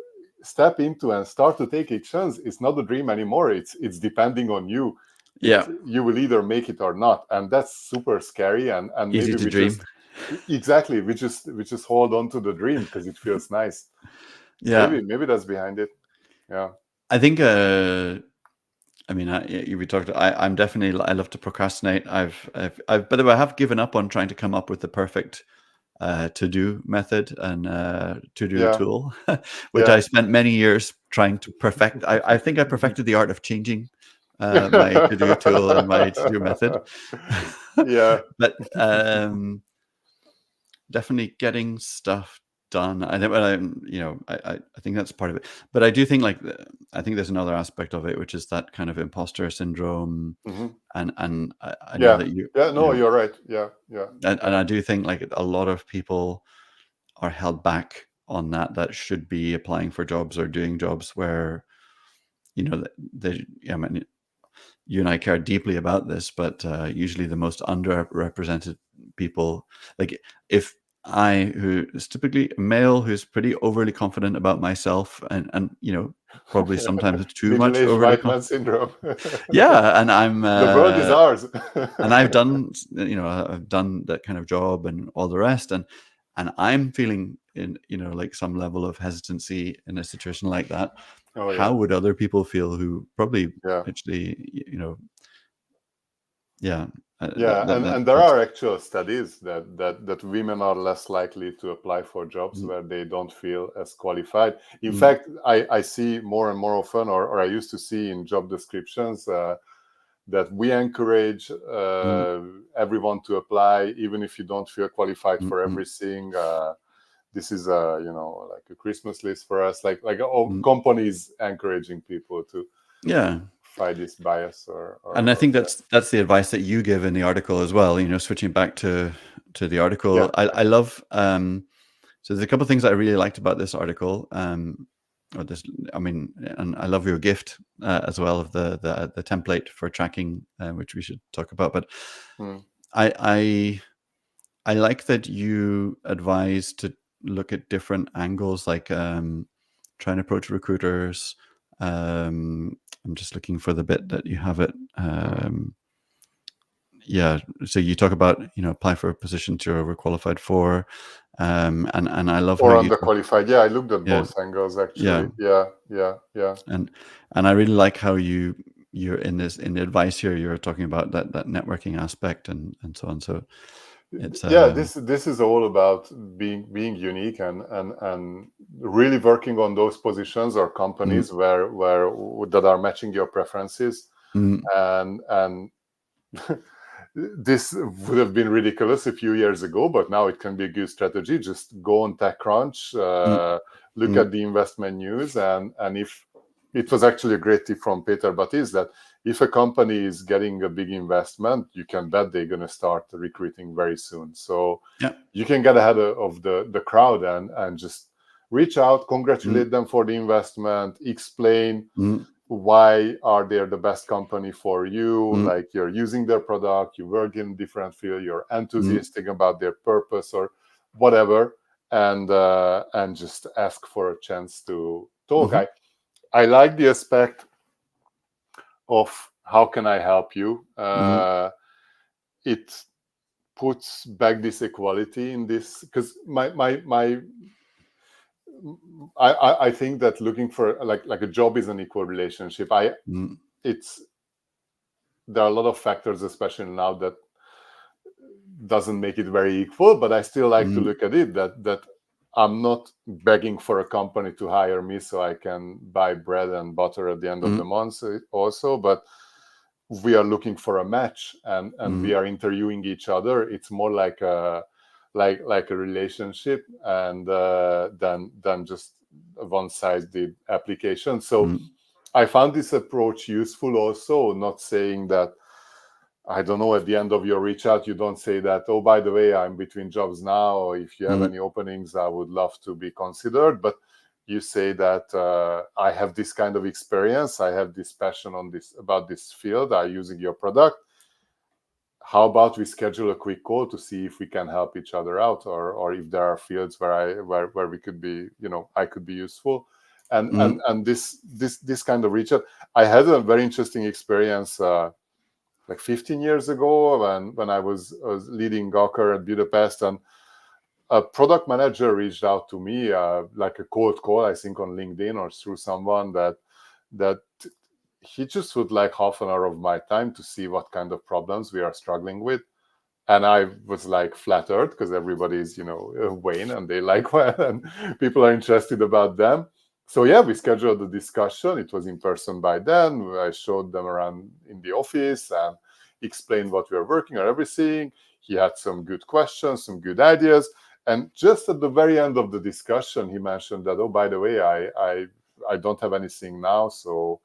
step into and start to take actions, it's not a dream anymore. It's depending on you. yeah. You will either make it or not. And that's super scary. And Easy maybe to we dream. just exactly we just hold on to the dream because it feels nice. Yeah, Maybe that's behind it. Yeah. I think. I mean, we talked. I'm definitely. I love to procrastinate. By the way, I have given up on trying to come up with the perfect to-do method and to-do Yeah. tool, which I Yeah. spent many years trying to perfect. I think I perfected the art of changing my to-do tool and my to-do method. Yeah. But definitely getting stuff done. I think, I think that's part of it. But I do think like I think there's another aspect of it, which is that kind of imposter syndrome, Hmm. and I know Yeah. that Yeah. No, you're right. Yeah. Yeah. and Yeah. I do think like a lot of people are held back on that should be applying for jobs or doing jobs where I mean, you and I care deeply about this, but usually the most underrepresented people, like if who is typically a male who's pretty overly confident about myself, and probably sometimes too much Middle-aged overly white confident. man syndrome. Yeah, and I'm The world is ours. and I've done that kind of job and all the rest, and I'm feeling in like some level of hesitancy in a situation like that. Oh How yeah. would other people feel who probably Yeah. actually yeah, Yeah, and there that's are actual studies that women are less likely to apply for jobs mm, where they don't feel as qualified. In mm, fact, I see more and more often, or I used to see in job descriptions, that we encourage mm, everyone to apply, even if you don't feel qualified mm, for mm, everything. This is like a Christmas list for us, like all mm. companies encouraging people to Yeah. fight this bias And I or think yeah. that's the advice that you give in the article as well. Switching back to the Yeah. article, I love. So there's a couple of things I really liked about this article. Or this, I mean, and I love your gift as well of the template for tracking, which we should talk about. But Mm, I I like that you advise to look at different angles, like trying to approach recruiters. I'm just looking for the bit that you have it. mm, Yeah, so you talk about apply for a position you're overqualified for, And I love how Or you talk. underqualified. Yeah, I looked at Yeah, both angles yeah, actually. Yeah, yeah, yeah. and I really like how you're in the advice here. You're talking about that networking aspect and so on. So it's Yeah, this is all about being unique and really working on those positions or mm, companies where that are matching your preferences. mm, And this would have been ridiculous a few years ago, but now it can be a good strategy. Just go on TechCrunch, mm, look mm, at the investment news, and if it was actually a great tip from Peter, but is that if a company is getting a big investment, you can bet they're going to start recruiting very soon. So yeah, you can get ahead of the crowd and just reach out, mm, congratulate them for the investment, explain mm, why are they the best company for you, mm, like you're using their product, you work in a different field, you're mm, enthusiastic about their purpose or whatever, and just ask for a chance to talk. mhm, I like the aspect of how can I help you. mm, It puts back this equality in this, because my I think that looking for like a job is an equal relationship. mm, It's there are a lot of factors, especially now, that doesn't make it very equal, but I still like to mm, look at it that I'm not begging for a company to hire me so I can buy bread and butter at the end of the mm, month also, but we are looking for a match, and we mm, are interviewing each other. It's more like a like a relationship, and than just a one-sided application. So mm, I found this approach useful also, not saying that, I don't know, at the end of your reach out, you don't say that, oh, by the way, I'm between jobs now, or if you have mm, any openings, I would love to be considered. But you say that I have this kind of experience, I have this passion on this about this field, I'm using your product. How about we schedule a quick call to see if we can help each other out, or if there are fields where we could be, I could be useful. And this kind of reach out. I had a very interesting experience like 15 years ago when I was leading Gawker at Budapest, and a product manager reached out to me, like a cold call, I think on LinkedIn or through someone, that he just would like half an hour of my time to see what kind of problems we are struggling with. And I was like flattered, because everybody's, Wayne, and they like and people are interested about them. So yeah, we scheduled the discussion. It was in person by then. I showed them around in the office and explained what we were working on, everything. He had some good questions, some good ideas. And just at the very end of the discussion, he mentioned that, oh, by the way, I don't have anything now. So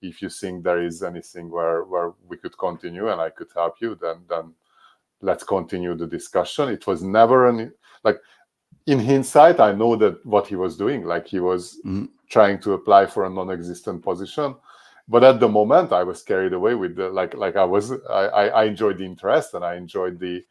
if you think there is anything where we could continue and I could help you, then let's continue the discussion. It was never like, in hindsight, I know that what he was doing, like he was mm, trying to apply for a non-existent position. But at the moment, I was carried away with the I enjoyed the interest, and I enjoyed the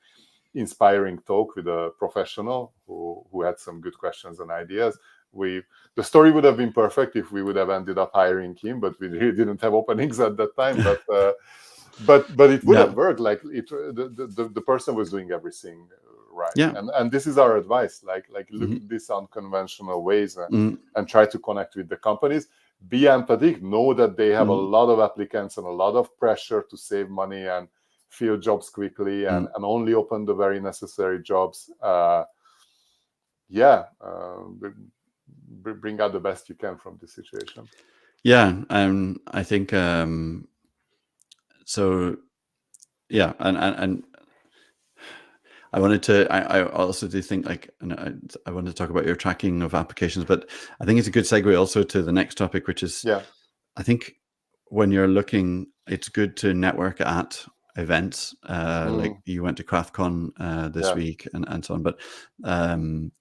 inspiring talk with a professional who had some good questions and ideas. The story would have been perfect if we would have ended up hiring him, but we really didn't have openings at that time. But it would yeah, have worked. Like the person was doing everything right, yeah, and this is our advice. Like look mhm, at these unconventional ways, mm, and try to connect with the companies. Be empathic. Know that they have a mm, lot of applicants and a lot of pressure to save money and fill jobs quickly, mm. and only open the very necessary jobs. Yeah, bring out the best you can from this situation. Yeah, I think so. Yeah, and I wanted to. I also do think, like, and I wanted to talk about your tracking of applications, but I think it's a good segue also to the next topic, which is, Yeah. I think when you're looking, it's good to network at events. Like Mm, you went to CraftCon this yeah. week and so on. But um,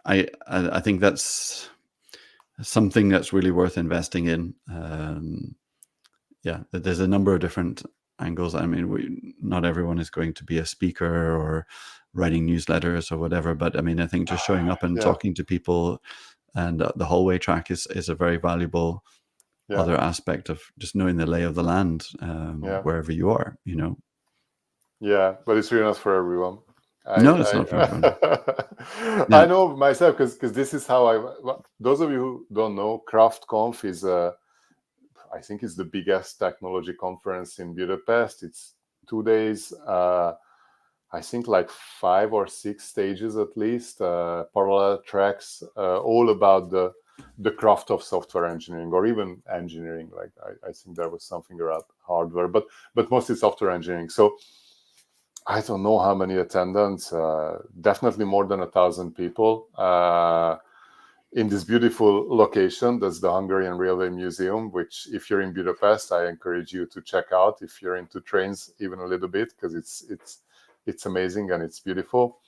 I think that's something that's really worth investing in. Yeah, there's a number of different angles. I mean, not everyone is going to be a speaker or writing newsletters or whatever, but I mean, I think just showing up and Yeah. talking to people, and the hallway track is a very valuable Yeah. other aspect of just knowing the lay of the land Yeah. wherever you are. Yeah. But it's really not for everyone. No, it's not for everyone. I No. know myself because this is how those of you who don't know, CraftConf is I think it's the biggest technology conference in Budapest. It's 2 days. I think like 5 or 6 stages at least, parallel tracks, all about the craft of software engineering or even engineering. Like I think there was something around hardware, but mostly software engineering. So I don't know how many attendants. Definitely more than 1,000 people in this beautiful location. That's the Hungarian Railway Museum, which if you're in Budapest, I encourage you to check out if you're into trains even a little bit, because it's amazing and it's beautiful.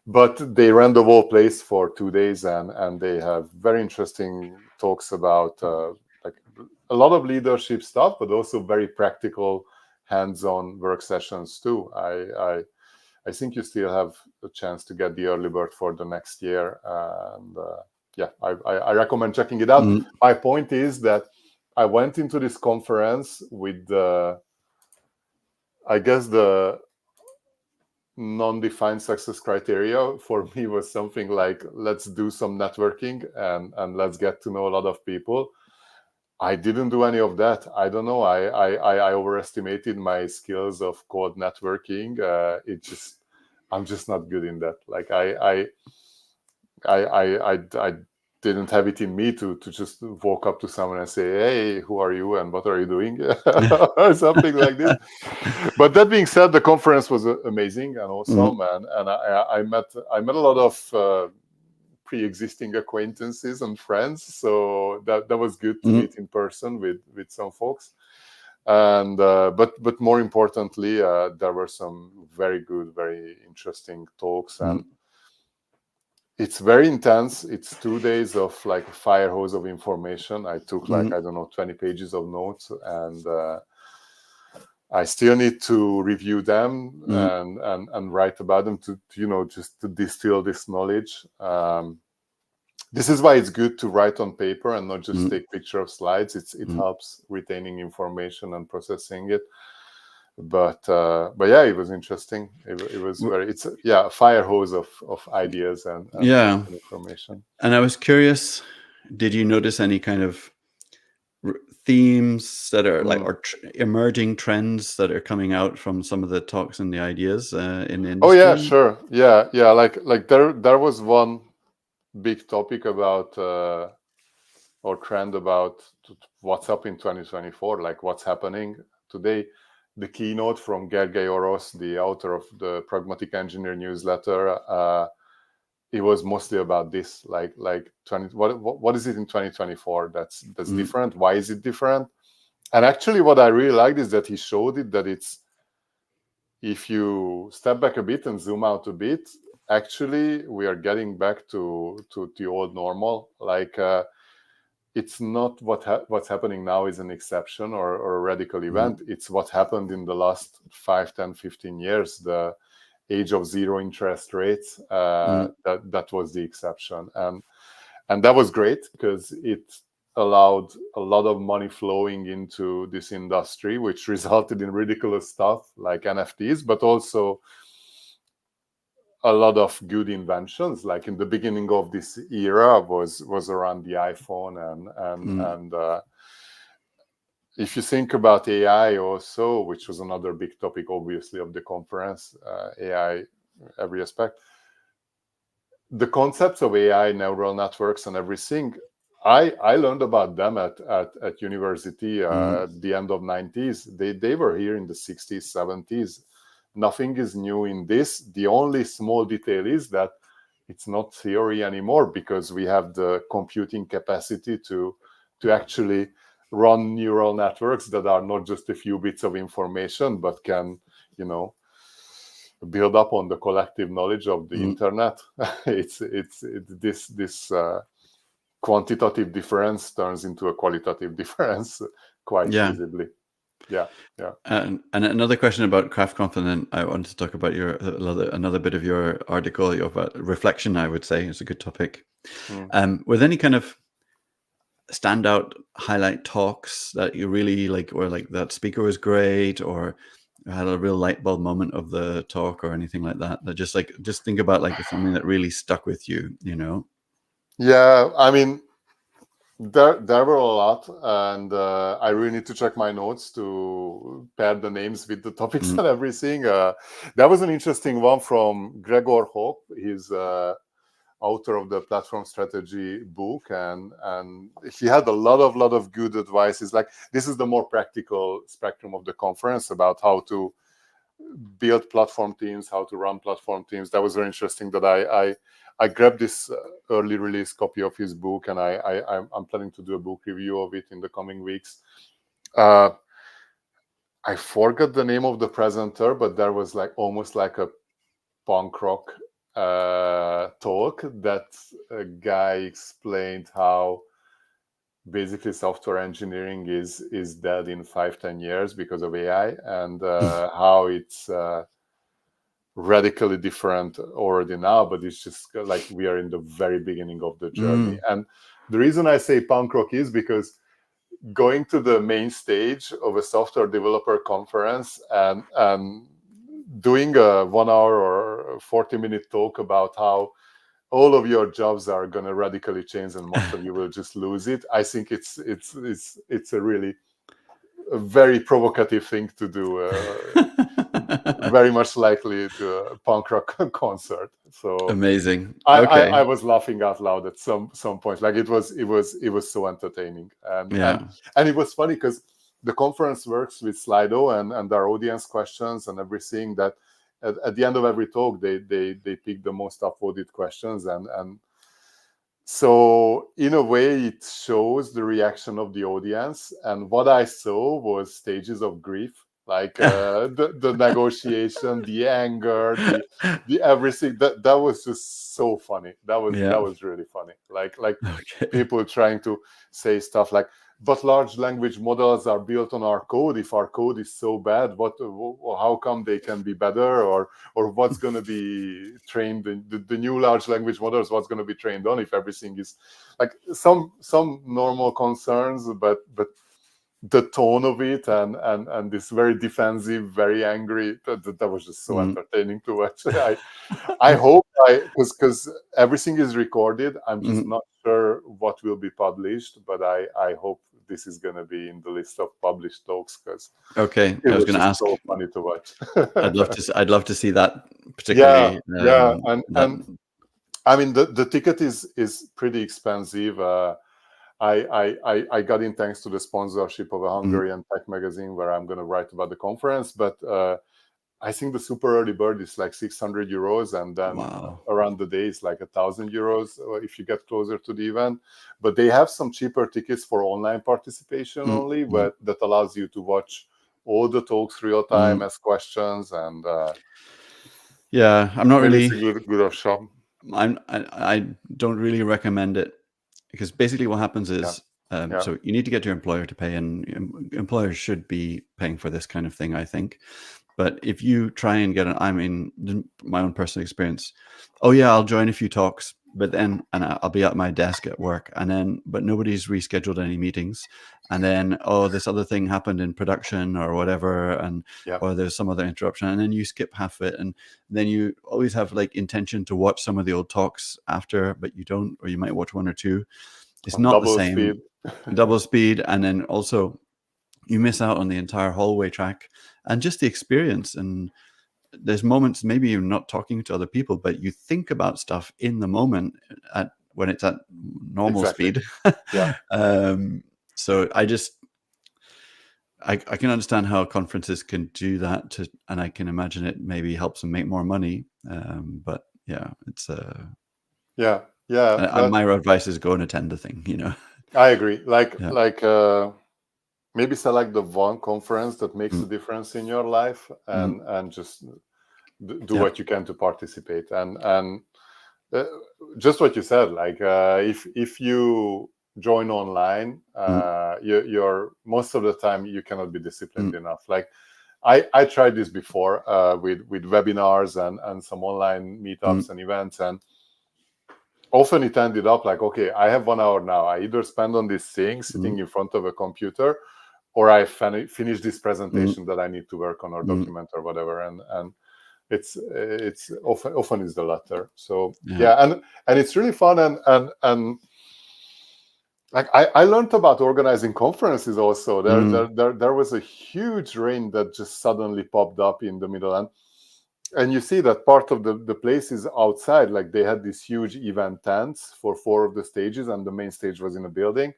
But they ran the whole place for 2 days, and they have very interesting talks about like a lot of leadership stuff, but also very practical, hands-on work sessions too. I think you still have a chance to get the early bird for the next year, and yeah, I recommend checking it out. My point is that I went into this conference with I guess the non-defined success criteria for me was something like, let's do some networking and let's get to know a lot of people. I didn't do any of that. I don't know. I overestimated my skills of code networking. I'm just not good in that. Like I didn't have it in me to just walk up to someone and say, hey, who are you and what are you doing? Or something like this. But that being said, the conference was amazing and awesome. And I met a lot of pre-existing acquaintances and friends. So that was good to meet in person with some folks. And but more importantly, there were some very good, very interesting talks, and it's very intense. It's 2 days of like a fire hose of information. I took like, I don't know, 20 pages of notes, and I still need to review them and write about them to just to distill this knowledge. This is why it's good to write on paper and not just take picture of slides. It helps retaining information and processing it. But yeah, it was interesting. It was a fire hose of ideas and information. And I was curious, did you notice any kind of themes that are like, or emerging trends that are coming out from some of the talks and the ideas in the industry? Oh yeah, sure. Yeah. Like there was one big topic about or trend about what's up in 2024, like what's happening today. The keynote from Gergely Orosz, the author of the Pragmatic Engineer newsletter, it was mostly about this, like 20. What is it in 2024 that's different? Why is it different? And actually, what I really liked is that he showed it that it's, if you step back a bit and zoom out a bit, actually we are getting back to the old normal. Like it's not what's happening now is an exception or a radical event. It's what happened in the last 5, 10, 15 years, the age of zero interest rates. That was the exception, and that was great because it allowed a lot of money flowing into this industry, which resulted in ridiculous stuff like NFTs, but also a lot of good inventions. Like in the beginning of this era was around the iPhone and if you think about AI also, which was another big topic obviously of the conference, AI every aspect, the concepts of AI, neural networks and everything, I learned about them at university at the end of 90s. They were here in the 60s, 70s. Nothing is new in this. The only small detail is that it's not theory anymore because we have the computing capacity to actually run neural networks that are not just a few bits of information, but can, build up on the collective knowledge of the internet. It's this quantitative difference turns into a qualitative difference quite visibly. Yeah. And another question about CraftConf, and then I want to talk about another bit of your article about reflection. I would say it's a good topic. With any kind of standout highlight talks that you really like, or like that speaker was great, or had a real light bulb moment of the talk or anything like that? That just think about like something that really stuck with you, you know? Yeah, I mean, there were a lot, and I really need to check my notes to pair the names with the topics Mm, and everything. There was an interesting one from Gregor Hope. He's author of the platform strategy book, and he had a lot of good advice. Like, this is the more practical spectrum of the conference about how to build platform teams, how to run platform teams. That was very interesting. That I grabbed this early release copy of his book, and I'm planning to do a book review of it in the coming weeks. I forgot the name of the presenter, but there was like almost like a punk rock talk that a guy explained how basically software engineering is dead in 5-10 years because of AI, and how it's radically different already now, but it's just like we are in the very beginning of the journey. And the reason I say punk rock is because going to the main stage of a software developer conference and doing a 1 hour or 40-minute talk about how all of your jobs are going to radically change and most of you will just lose it, I think it's a really a very provocative thing to do. Very much likely to a punk rock concert. So Amazing. I, I Okay. I was laughing out loud at some point. Like, it was so entertaining, Yeah. and it was funny because the conference works with Slido and our audience questions and everything. That at the end of every talk they pick the most upvoted questions, and so in a way it shows the reaction of the audience. And what I saw was stages of grief, like the negotiation, the anger, the everything. That was just so funny. That Yeah. was really funny. Like Okay. people trying to say stuff like, but large language models are built on our code. If our code is so bad, how come they can be better? Or what's going to be trained in the new large language models, what's going to be trained on if everything is like some normal concerns, but the tone of it and this very defensive, very angry, that was just so entertaining to watch. I hope because everything is recorded. I'm just not sure what will be published, but I hope this is going to be in the list of published talks, because Okay. it I was was going to just ask. so funny to watch. I'd love to see that Yeah, particularly. yeah, That. and I mean the ticket is pretty expensive. I got in thanks to the sponsorship of a Hungarian tech magazine where I'm going to write about the conference, but I think the super early bird is like 600 euros, and then Wow. around the day it's like 1,000 euros if you get closer to the event. But they have some cheaper tickets for online participation only, but that allows you to watch all the talks real time, ask questions, and Yeah, I'm not maybe it's a really. good option. I don't really recommend it, because basically what happens Yeah, is, yeah, so you need to get your employer to pay, and employers should be paying for this kind of thing, I think. But if you try and get I mean, my own personal experience, oh yeah, I'll join a few talks, but then, and I'll be at my desk at work, and then, but nobody's rescheduled any meetings. And then, oh, this other thing happened in production or whatever, and, yeah. or there's some other interruption, and then you skip half of it. And then you always have like intention to watch some of the old talks after, but you don't, or you might watch one or two. It's On not the double same. speed. Double speed. And then also you miss out on the entire hallway track and just the experience. And there's moments maybe you're not talking to other people, but you think about stuff in the moment when it's at normal Exactly. speed. Yeah. So I can understand how conferences can do that, and I can imagine it maybe helps them make more money. But yeah, it's Yeah. Yeah. and my advice is go and attend the thing. I agree. Yeah. Maybe select the one conference that makes a Mm, difference in your life, mm, and just do yeah. what you can to participate. And uh, just what you said, like if you join online, Mm, you're most of the time you cannot be disciplined mm, enough. Like I tried this before with webinars and some online mm, meetups and events, and often it ended up like, okay, I have 1 hour now. I either spend on this thing sitting mm, in front of a computer, or I finish this mm, presentation that I need to work on or mm, document or whatever, and it's often is the latter. So yeah. yeah, and it's really fun, and like I learned about organizing conferences also. Mm, There was a huge rain that just suddenly popped up in the middle, and you see that part of the place is outside. Like they had these huge event tents for 4 of the stages, and the main stage was in a building,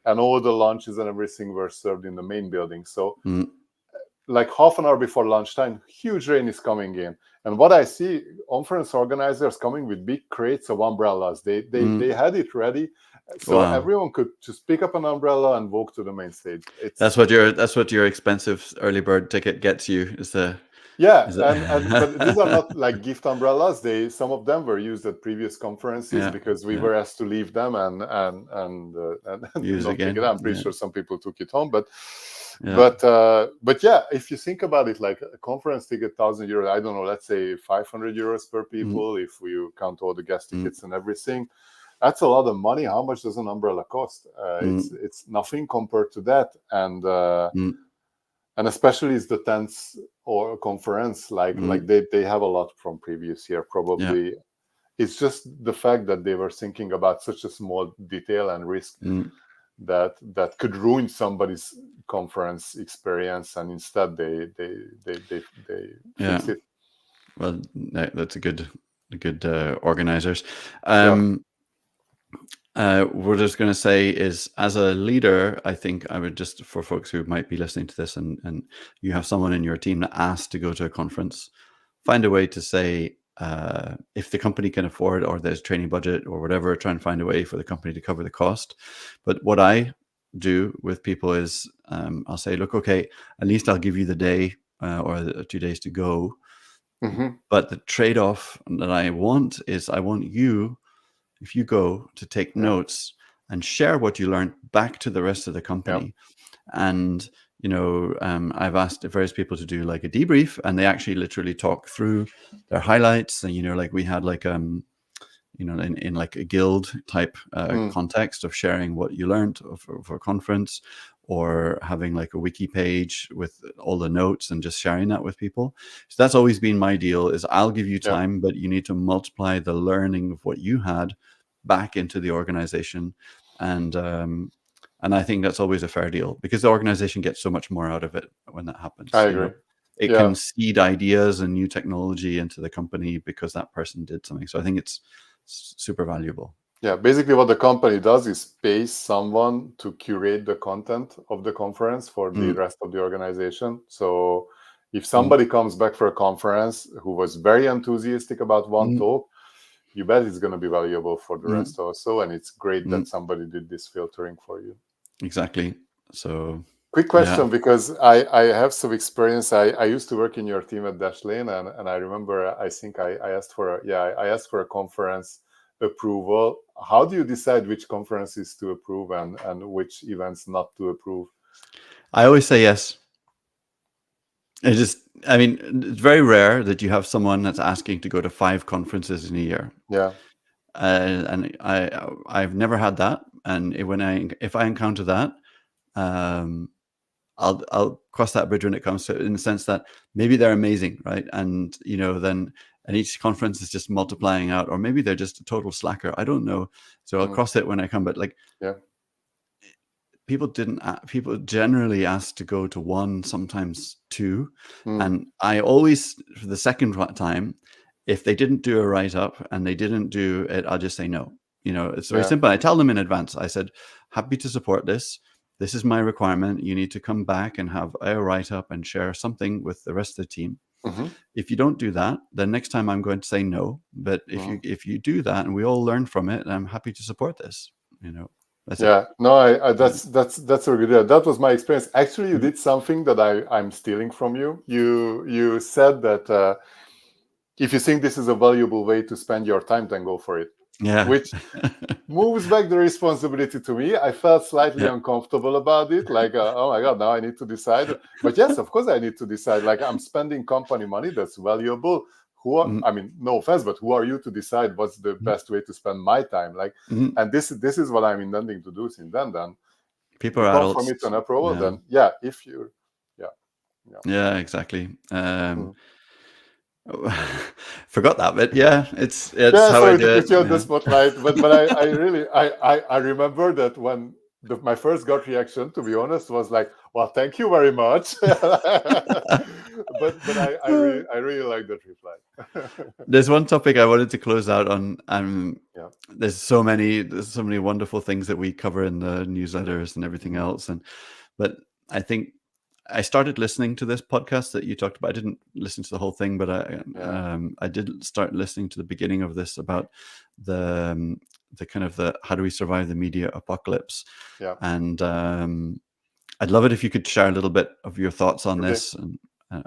and all the lunches and everything were served in the main building. So mm, like half an hour before lunchtime, huge rain is coming in. And what I see, conference organizers coming with big crates of umbrellas. They mm. had it ready, so Wow. everyone could just pick up an umbrella and walk to the main stage. That's what your expensive early bird ticket gets you, is the Yeah, is and but these are it not like gift umbrellas. Some of them were used at previous conferences yeah, because we yeah. were asked to leave them and Use not take it. again. I'm pretty Yeah. sure some people took it home, but Yeah. but yeah, if you think about it, like a conference ticket, €1,000. I don't know. Let's say €500 per Mm, people if you count all the guest mm, tickets and everything. That's a lot of money. How much does an umbrella cost? mm, It's nothing compared to that, mm, and especially it's the tents or conference, like mm. they have a lot from previous year Yeah. probably. It's just the fact that they were thinking about such a small detail and risk Mm, that could ruin somebody's conference experience, and instead they yeah. fix it. Well, that's a good organizers. Yeah. What I was going to say is, as a leader, I think I would just, for folks who might be listening to this and you have someone in your team that asked to go to a conference, find a way to say, if the company can afford, or there's training budget or whatever, try and find a way for the company to cover the cost. But what I do with people is, I'll say, look, okay, at least I'll give you the day or the 2 days to go. Hmm. But the trade-off that I want is, I want you, if you go, to take Yeah. notes and share what you learned back to the rest of the Yeah. company. And I've asked various people to do like a debrief, and they actually literally talk through their highlights. And like we had like in like a guild type Mm. context of sharing what you learned for a conference, or having like a wiki page with all the notes and just sharing that with people. So that's always been my deal, is I'll give you Yeah. time, but you need to multiply the learning of what you had back into the organization. And I think that's always a fair deal, because the organization gets so much more out of it when that happens. I agree. It Yeah. can seed ideas and new technology into the company because that person did something. So I think it's super valuable. Yeah, basically what the company does is pay someone to curate the content of the conference for the Mm, rest of the organization. So if mm, somebody comes back for a conference who was very enthusiastic about one mm, talk, you bet it's going to be valuable for the mm, rest also. And it's great mm, that somebody did this filtering for you. exactly. So Quick yeah. question, because I have some experience. I used to work in your team at Dashlane, and I remember I think I asked for I asked for a conference approval. How do you decide which conferences to approve and which events not to approve? I always say yes. I mean, it's very rare that you have someone that's asking to go to 5 conferences in a year. Yeah. And I've never had that. And if I encounter that, um, I'll cross that bridge when it comes to it, in the sense that maybe they're amazing, right? And then, and each conference is just multiplying out, or maybe they're just a total slacker. I don't know. So I'll Mm. cross it when I come. But like, Yeah. people generally ask to go to 1, sometimes 2, Mm. and I always, for the second time, if they didn't do a write-up and they didn't do it, I'll just say no. It's very Yeah. simple. I tell them in advance. I said, happy to support this. This is my requirement. You need to come back and have a write-up and share something with the rest of the team. Hmm. If you don't do that, then next time I'm going to say no. But Mm. if you do that and we all learn from it, I'm happy to support this. That's it. Yeah. No, I that's a good idea. That was my experience. Actually, you Mm. did something that I'm stealing from you. You said that if you think this is a valuable way to spend your time, then go for it. Yeah. Which moves back the responsibility to me. I felt slightly Yeah. uncomfortable about it. Like, oh my God, now I need to decide. But yes, of course, I need to decide. Like, I'm spending company money that's valuable. Mm, I mean, no offense, but who are you to decide what's the mm, best way to spend my time? Like, mm. and this is what I'm intending to do since then. People to are come from it adults. an approval, Yeah. then yeah, if you, yeah, yeah. Yeah, exactly. Mm. Forgot that bit. Yeah, it's Yeah, how I sorry do to it. put you on the Yeah. spotlight, but I really I remember that when my first gut reaction, to be honest, was like, well, thank you very much. But I really like that reply. There's one topic I wanted to close out on. Yeah. There's so many wonderful things that we cover in the newsletters and everything Mm. else. But I think I started listening to this podcast that you talked about. I didn't listen to the whole thing, but Yeah. I did start listening to the beginning of this about the kind of the how do we survive the media apocalypse. Yeah. And I'd love it if you could share a little bit of your thoughts on Okay. this. And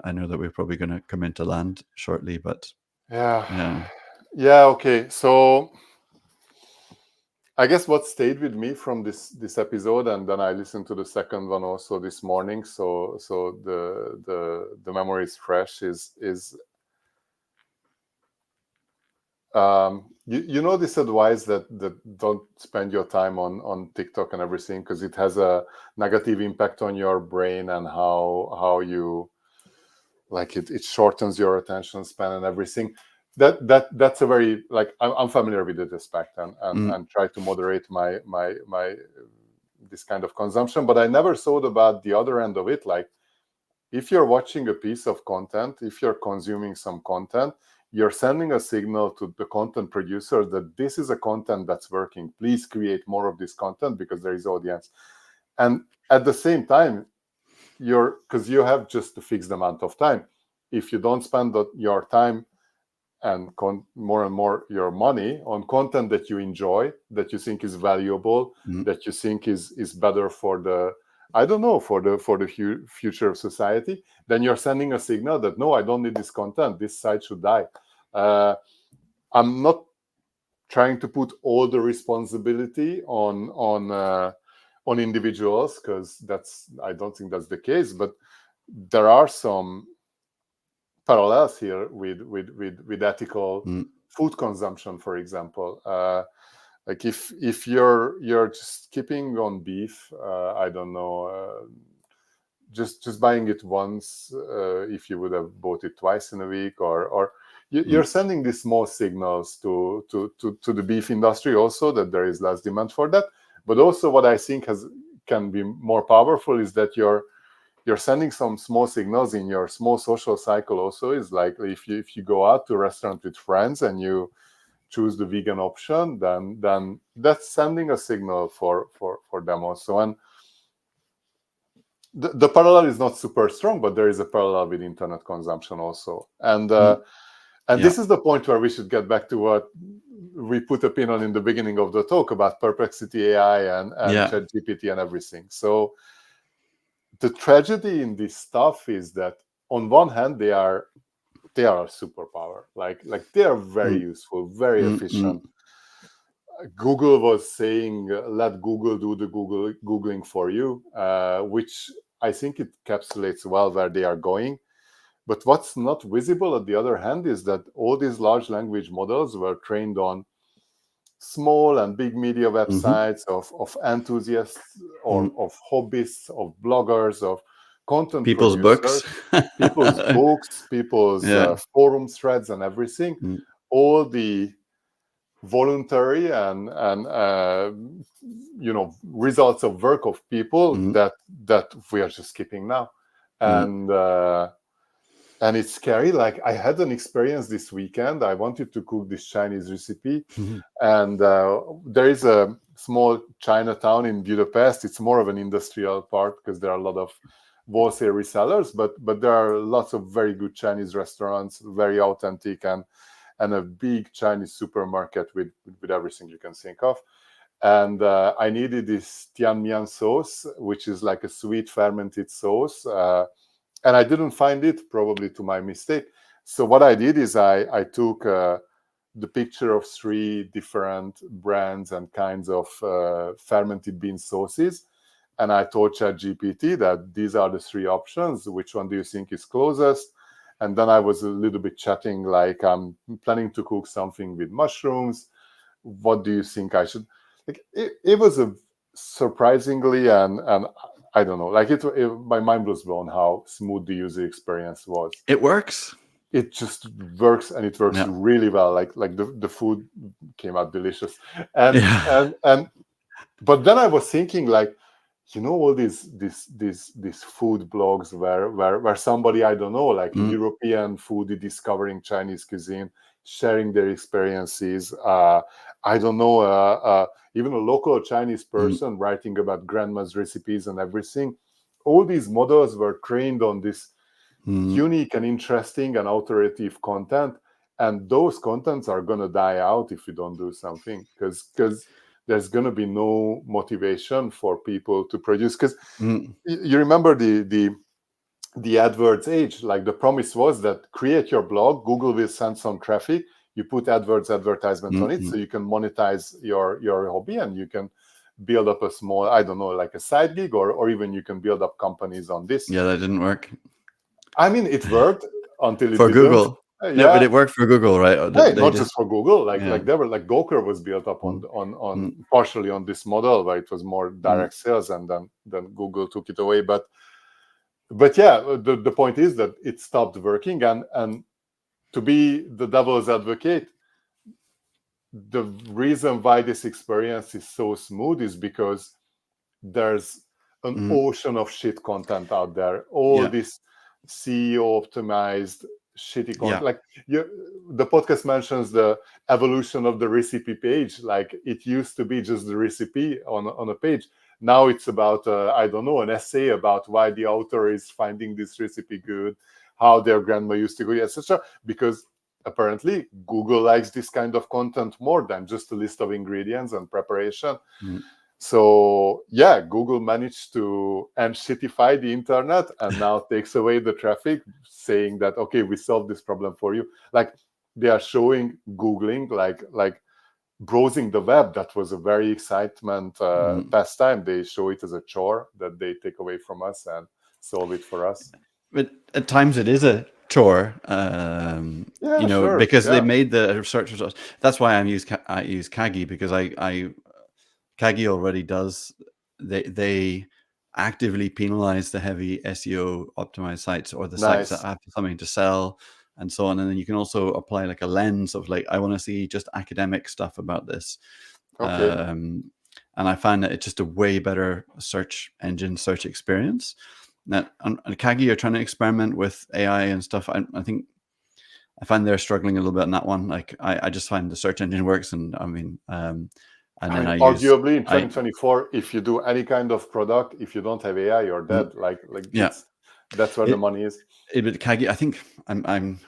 I know that we're probably going to come into land shortly, but Yeah. yeah. Yeah. Okay. So I guess what stayed with me from this episode, and then I listened to the second one also this morning. So the memory is fresh. Is you know this advice that don't spend your time on TikTok and everything because it has a negative impact on your brain and how you like it shortens your attention span and everything. That's a very like I'm familiar with this aspect Mm, and try to moderate my this kind of consumption, but I never thought about the other end of it. Like if you're watching a piece of content, if you're consuming some content, you're sending a signal to the content producer that this is a content that's working. Please create more of this content because there is audience. And at the same time, because you have just a fixed amount of time. If you don't spend your time and more and more your money on content that you enjoy, that you think is valuable, mm, that you think is better for the, I don't know, for the future of society, then you're sending a signal that no, I don't need this content. This site should die. I'm not trying to put all the responsibility on individuals because I don't think that's the case. But there are some parallels here with ethical mm, food consumption, for example. Like if you're just skipping on beef, I don't know, just buying it once, if you would have bought it twice in a week, or mm, you're sending these small signals to the beef industry also that there is less demand for that. But also what I think can be more powerful is that you're sending some small signals in your small social cycle also. Is like if you go out to a restaurant with friends and you choose the vegan option, then that's sending a signal for them also. And the parallel is not super strong, but there is a parallel with internet consumption also. And mm. Yeah. this is the point where we should get back to what we put a pin on in the beginning of the talk about Perplexity AI and Yeah. ChatGPT and everything. So the tragedy in this stuff is that on one hand they are a superpower, like they are very Mm, useful, very mm, mm, efficient. Google was saying, let Google do the Googling for you, which I think it encapsulates well where they are going. But what's not visible, at the other hand, is that all these large language models were trained on small and big media mhm, websites of enthusiasts or mm. of hobbyists, of bloggers, of content People's books. producers, people's books, people's Yeah. forum threads and everything. Mm, All the voluntary and results of work of people mm, that we are just skipping now. mm, And it's scary. Like I had an experience this weekend. I wanted to cook this Chinese recipe, mhm, and there is a small Chinatown in Budapest. It's more of an industrial part because there are a lot of wholesale resellers, but there are lots of very good Chinese restaurants, very authentic, and a big Chinese supermarket with everything you can think of. And I needed this tian mian sauce, which is like a sweet fermented sauce. And I didn't find it, probably to my mistake. So what I did is I took the picture of 3 different brands and kinds of fermented bean sauces. And I told ChatGPT that these are the 3 options. Which one do you think is closest? And then I was a little bit chatting, like I'm planning to cook something with mushrooms. What do you think I should? Like it was a surprisingly, and I don't know, like my mind was blown how smooth the user experience was. It works. It just works, and it works Yeah. really well. Like the food came out delicious, and Yeah. and but then I was thinking, like, all these food blogs where somebody, I don't know, like a Mm, European foodie discovering Chinese cuisine, sharing their experiences. I don't know, even a local Chinese mm, person writing about grandma's recipes and everything. All these models were trained on this mm, unique and interesting and authoritative content, and those contents are going to die out if you don't do something, because there's going to be no motivation for people to produce. Because mm, you remember the AdWords age, like the promise was that create your blog, Google will send some traffic, you put advertisement mm, on it, mm. so you can monetize your hobby, and you can build up a small, I don't know, like a side gig, or even you can build up companies on this. Yeah, that didn't work I mean, it worked until it for didn't. Google. No, but Yeah. it worked for Google, right? Hey, They not did. just for Google. Yeah. Like they were, like Gawker was built up Mm, on mm, partially on this model where it was more mm, direct sales, and then Google took it away. But yeah, the point is that it stopped working, and to be the devil's advocate, the reason why this experience is so smooth is because there's an mm. ocean of shit content out there. All Yeah. this SEO optimized shitty content. Yeah. Like the podcast mentions the evolution of the recipe page. Like it used to be just the recipe on a page. Now it's about I don't know, an essay about why the author is finding this recipe good, how their grandma used to go, etc. Because apparently Google likes this kind of content more than just a list of ingredients and preparation. Mm. So yeah, Google managed to shitify the internet and now takes away the traffic, saying that okay, we solved this problem for you. Like they are showing Googling, like browsing the web. That was a very excitement Mm. pastime. They show it as a chore that they take away from us and solve it for us. But at times it is a chore, Yeah, sure. because they Yeah, made the search results. That's why I use Kagi, because I Kagi already does. They actively penalize the heavy SEO optimized sites, or the sites that nice. have something to sell, and so on. And then you can also apply like a lens of like, I want to see just academic stuff about this. Okay. And I find that it's just a way better search engine search experience. Now, on Kagi, you're trying to experiment with AI and stuff. I think I find they're struggling a little bit on that one. Like I just find the search engine works, and I mean, and I then mean, I use arguably in 2024, if you do any kind of product, if you don't have AI, you're mm, dead. Like yeah. that's where the It, money is. but Kagi, I think I'm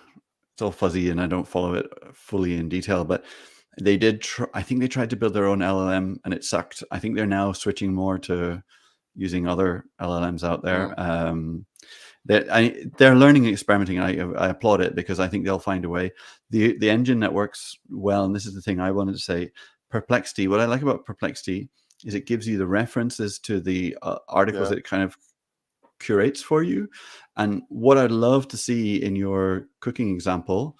still fuzzy and I don't follow it fully in detail, but they did. I think they tried to build their own LLM and it sucked. I think they're now switching more to using other LLMs out there. They're learning and experimenting. I applaud it, because I think they'll find a way. The engine that works well, and this is the thing I wanted to say, Perplexity. What I like about Perplexity is it gives you the references to the articles Yeah. that it kind of curates for you. And what I'd love to see in your cooking example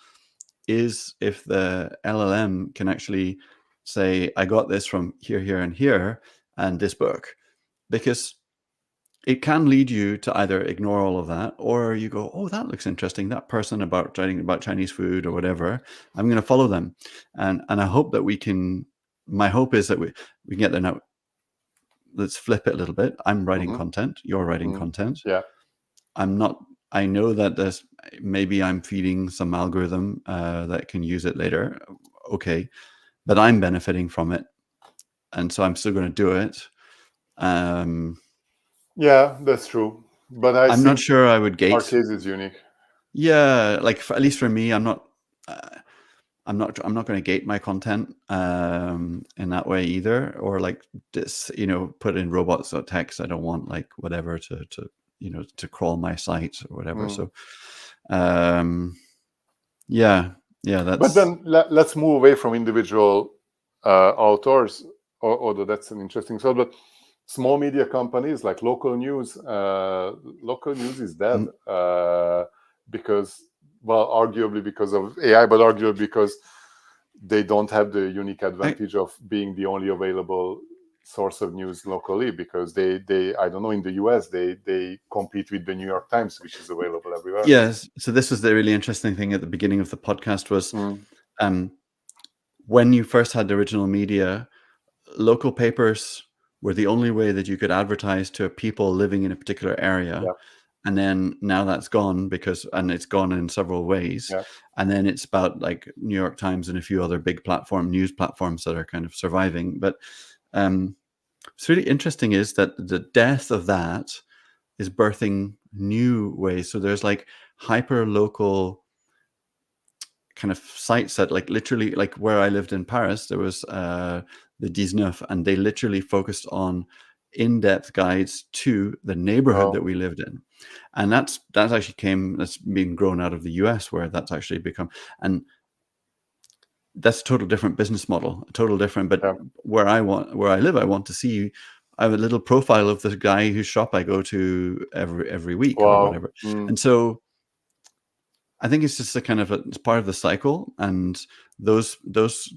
is if the LLM can actually say, I got this from here, here, and here, and this book, because it can lead you to either ignore all of that, or you go, oh, that looks interesting. That person about writing about Chinese food or whatever, I'm going to follow them. And I hope that we can, my hope is that we can get there. Now, let's flip it a little bit. I'm writing Mm-hmm. content. You're writing Mm-hmm. content. Yeah. I'm not, I know that there's, maybe I'm feeding some algorithm that can use it later. Okay. But I'm benefiting from it. And so I'm still going to do it. Yeah, that's true. But I I'm not think sure I would our gate. case is unique. Yeah, like at least for me, I'm not. I'm not going to gate my content in that way either, or like this, put in robots.txt. I don't want like whatever to to crawl my site or whatever. So, yeah, But that's then let's move away from individual authors, although that's an interesting thought. But small media companies, like local news is dead because, well, arguably because of AI, but arguably because they don't have the unique advantage of being the only available source of news locally, because they I don't know, in the US they compete with the New York Times, which is available everywhere. Yes. So this was the really interesting thing at the beginning of the podcast was Mm. um, when you first had the original media, local papers were the only way that you could advertise to people living in a particular area. Yeah. And then now that's gone and it's gone in several ways. Yeah. And then it's about like New York Times and a few other big news platforms that are kind of surviving. But what's really interesting is that the death of that is birthing new ways. So there's like hyper local kind of sites that like literally, like where I lived in Paris, there was the 19, and they literally focused on in-depth guides to the neighborhood that we lived in. And that's been grown out of the US, where that's actually become, and that's a total different business model, total different. But where I live, I want to see, I have a little profile of the guy whose shop I go to every week or whatever. And so I think it's just it's part of the cycle, and those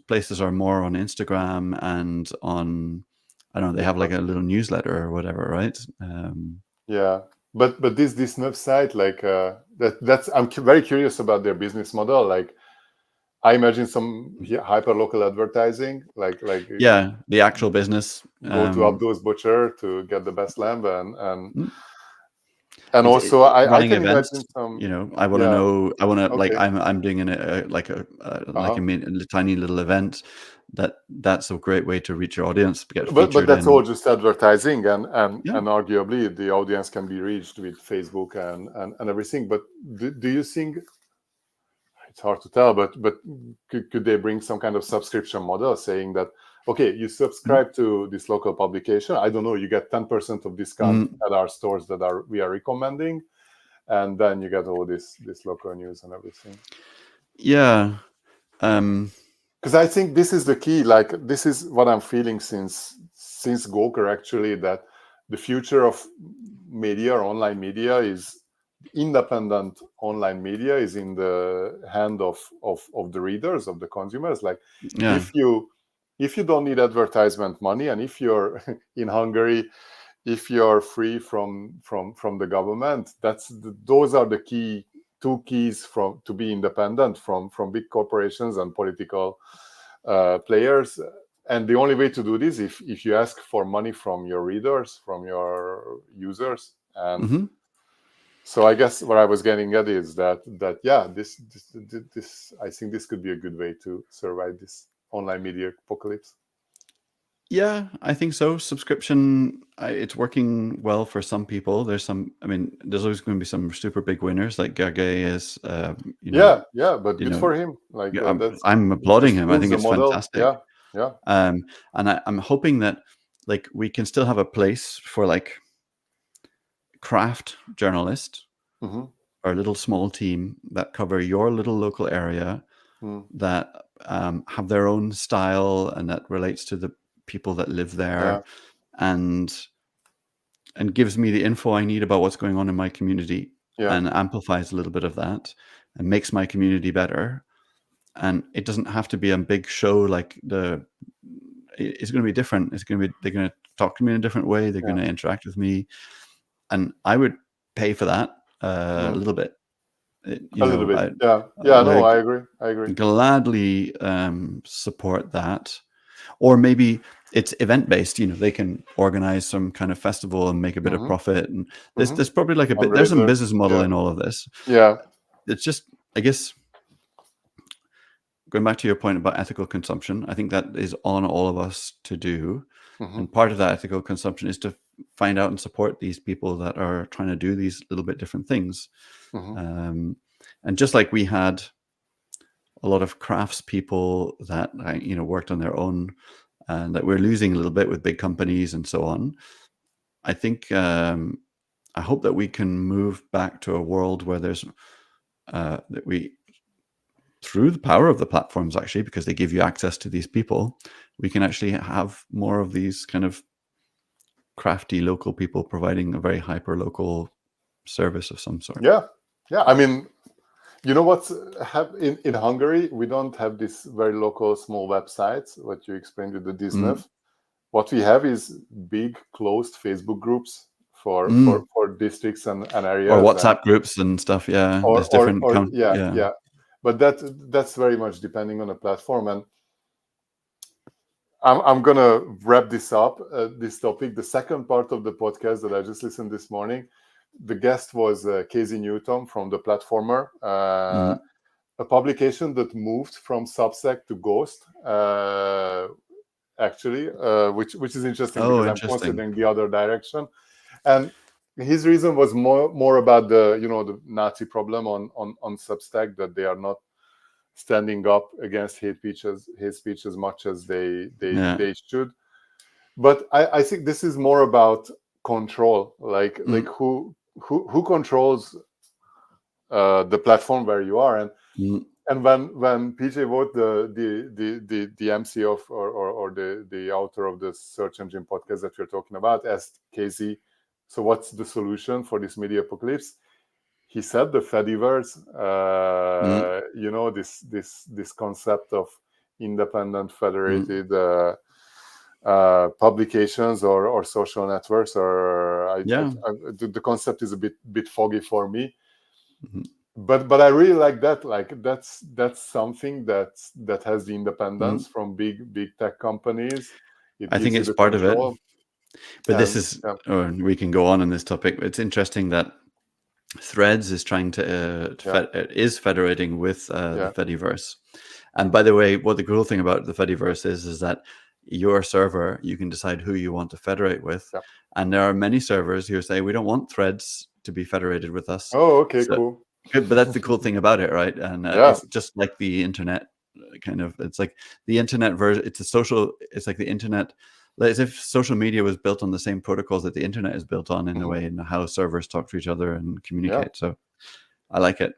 places are more on Instagram and on, I don't know, they have like a little newsletter or whatever, right? Yeah, but this website, like that's I'm very curious about their business model. Like, I imagine some hyper local advertising, like yeah, the actual business. Go to Abdul's butcher to get the best lamb, and It's also I running can events, imagine some. you know, I want to know, I want to, like, Okay. I'm doing like a tiny little event. That's a great way to reach your audience, get But featured that's in. all just advertising, and Yeah. arguably the audience can be reached with Facebook and everything. But do you think, it's hard to tell, but could they bring some kind of subscription model, saying that, okay, you subscribe to this local publication, I don't know, you get 10% of discount at our stores that we are recommending, and then you get all this local news and everything. Yeah. Because I think this is the key. Like, this is what I'm feeling since Gawker, actually, that the future of media or online media is independent. Online media is in the hand of the readers, of the consumers. Like, if you don't need advertisement money, and if you're in Hungary, if you're free from the government, those are the two keys to be independent from big corporations and political players. And the only way to do this, if you ask for money from your readers, from your users. And so I guess what I was getting at is that yeah, this I think this could be a good way to survive this online media apocalypse. Yeah, I think so. Subscription, it's working well for some people. There's always going to be some super big winners, like Gergely is. Yeah, but good for him. Like, I'm applauding him. I think it's fantastic. Yeah. And I'm hoping that, like, we can still have a place for like craft journalists or a little small team that cover your little local area, that have their own style and that relates to the people that live there, and gives me the info I need about what's going on in my community, and amplifies a little bit of that and makes my community better. And it doesn't have to be a big show. Like, it's going to be different. They're going to talk to me in a different way. They're going to interact with me, and I would pay for that a little bit. Little bit. No, I agree. Gladly support that. Or maybe it's event-based, they can organize some kind of festival and make a bit of profit. And there's probably like there's some business model in all of this. Yeah. It's just, I guess, going back to your point about ethical consumption, I think that is on all of us to do. And part of that ethical consumption is to find out and support these people that are trying to do these little bit different things. And just like we had a lot of crafts people that worked on their own, and that we're losing a little bit with big companies and so on. I think I hope that we can move back to a world where there's that we, through the power of the platforms, actually, because they give you access to these people, we can actually have more of these kind of crafty local people providing a very hyper local service of some sort. Yeah. I mean, you know what's in Hungary, we don't have these very local small websites, what you explained with the Disney. what we have is big closed Facebook groups for Mm. districts and Or areas, and WhatsApp groups and stuff. Yeah, there's different yeah, yeah. yeah. But that's very much depending on the platform. And I'm gonna wrap this up, this topic. The second part of the podcast that I just listened this morning, the guest was Casey Newton from the Platformer, Mm. a publication that moved from Substack to Ghost, actually, which is interesting Oh, because I'm interesting. considering the other direction. And his reason was more about the the Nazi problem on Substack, that they are not standing up against hate speech as much as Yeah. they should. But I think this is more about control, like Mm. who controls the platform where you are. Mm. And when PJ Vogt, the MC of or the author of the search engine podcast that we're talking about, asked Casey, so what's the solution for this media apocalypse? He said the Fediverse, Mm. this concept of independent Mm. federated publications or social networks, or Yeah. the concept is a bit foggy for me. Mhm. But I really like that. Like that's something that has the Mm. independence from big tech companies. It I think gives you it's the part of it. control. But this And is, oh, we can go on this topic. It's interesting that Threads is trying yeah, is federating with the yeah, Fediverse. And by the way, what the cool thing about the Fediverse is that your server, you can decide who you want to federate with. yeah. And there are many servers who say, we don't want Threads to be federated with us. Oh, okay, So, cool. but that's the cool thing about it, right? And Yeah. it's just like the internet kind of, it's like the internet version, it's like the internet, like as if social media was built on the same protocols that the internet is built on in a way, and how servers talk to each other and Yeah. communicate. So I like it.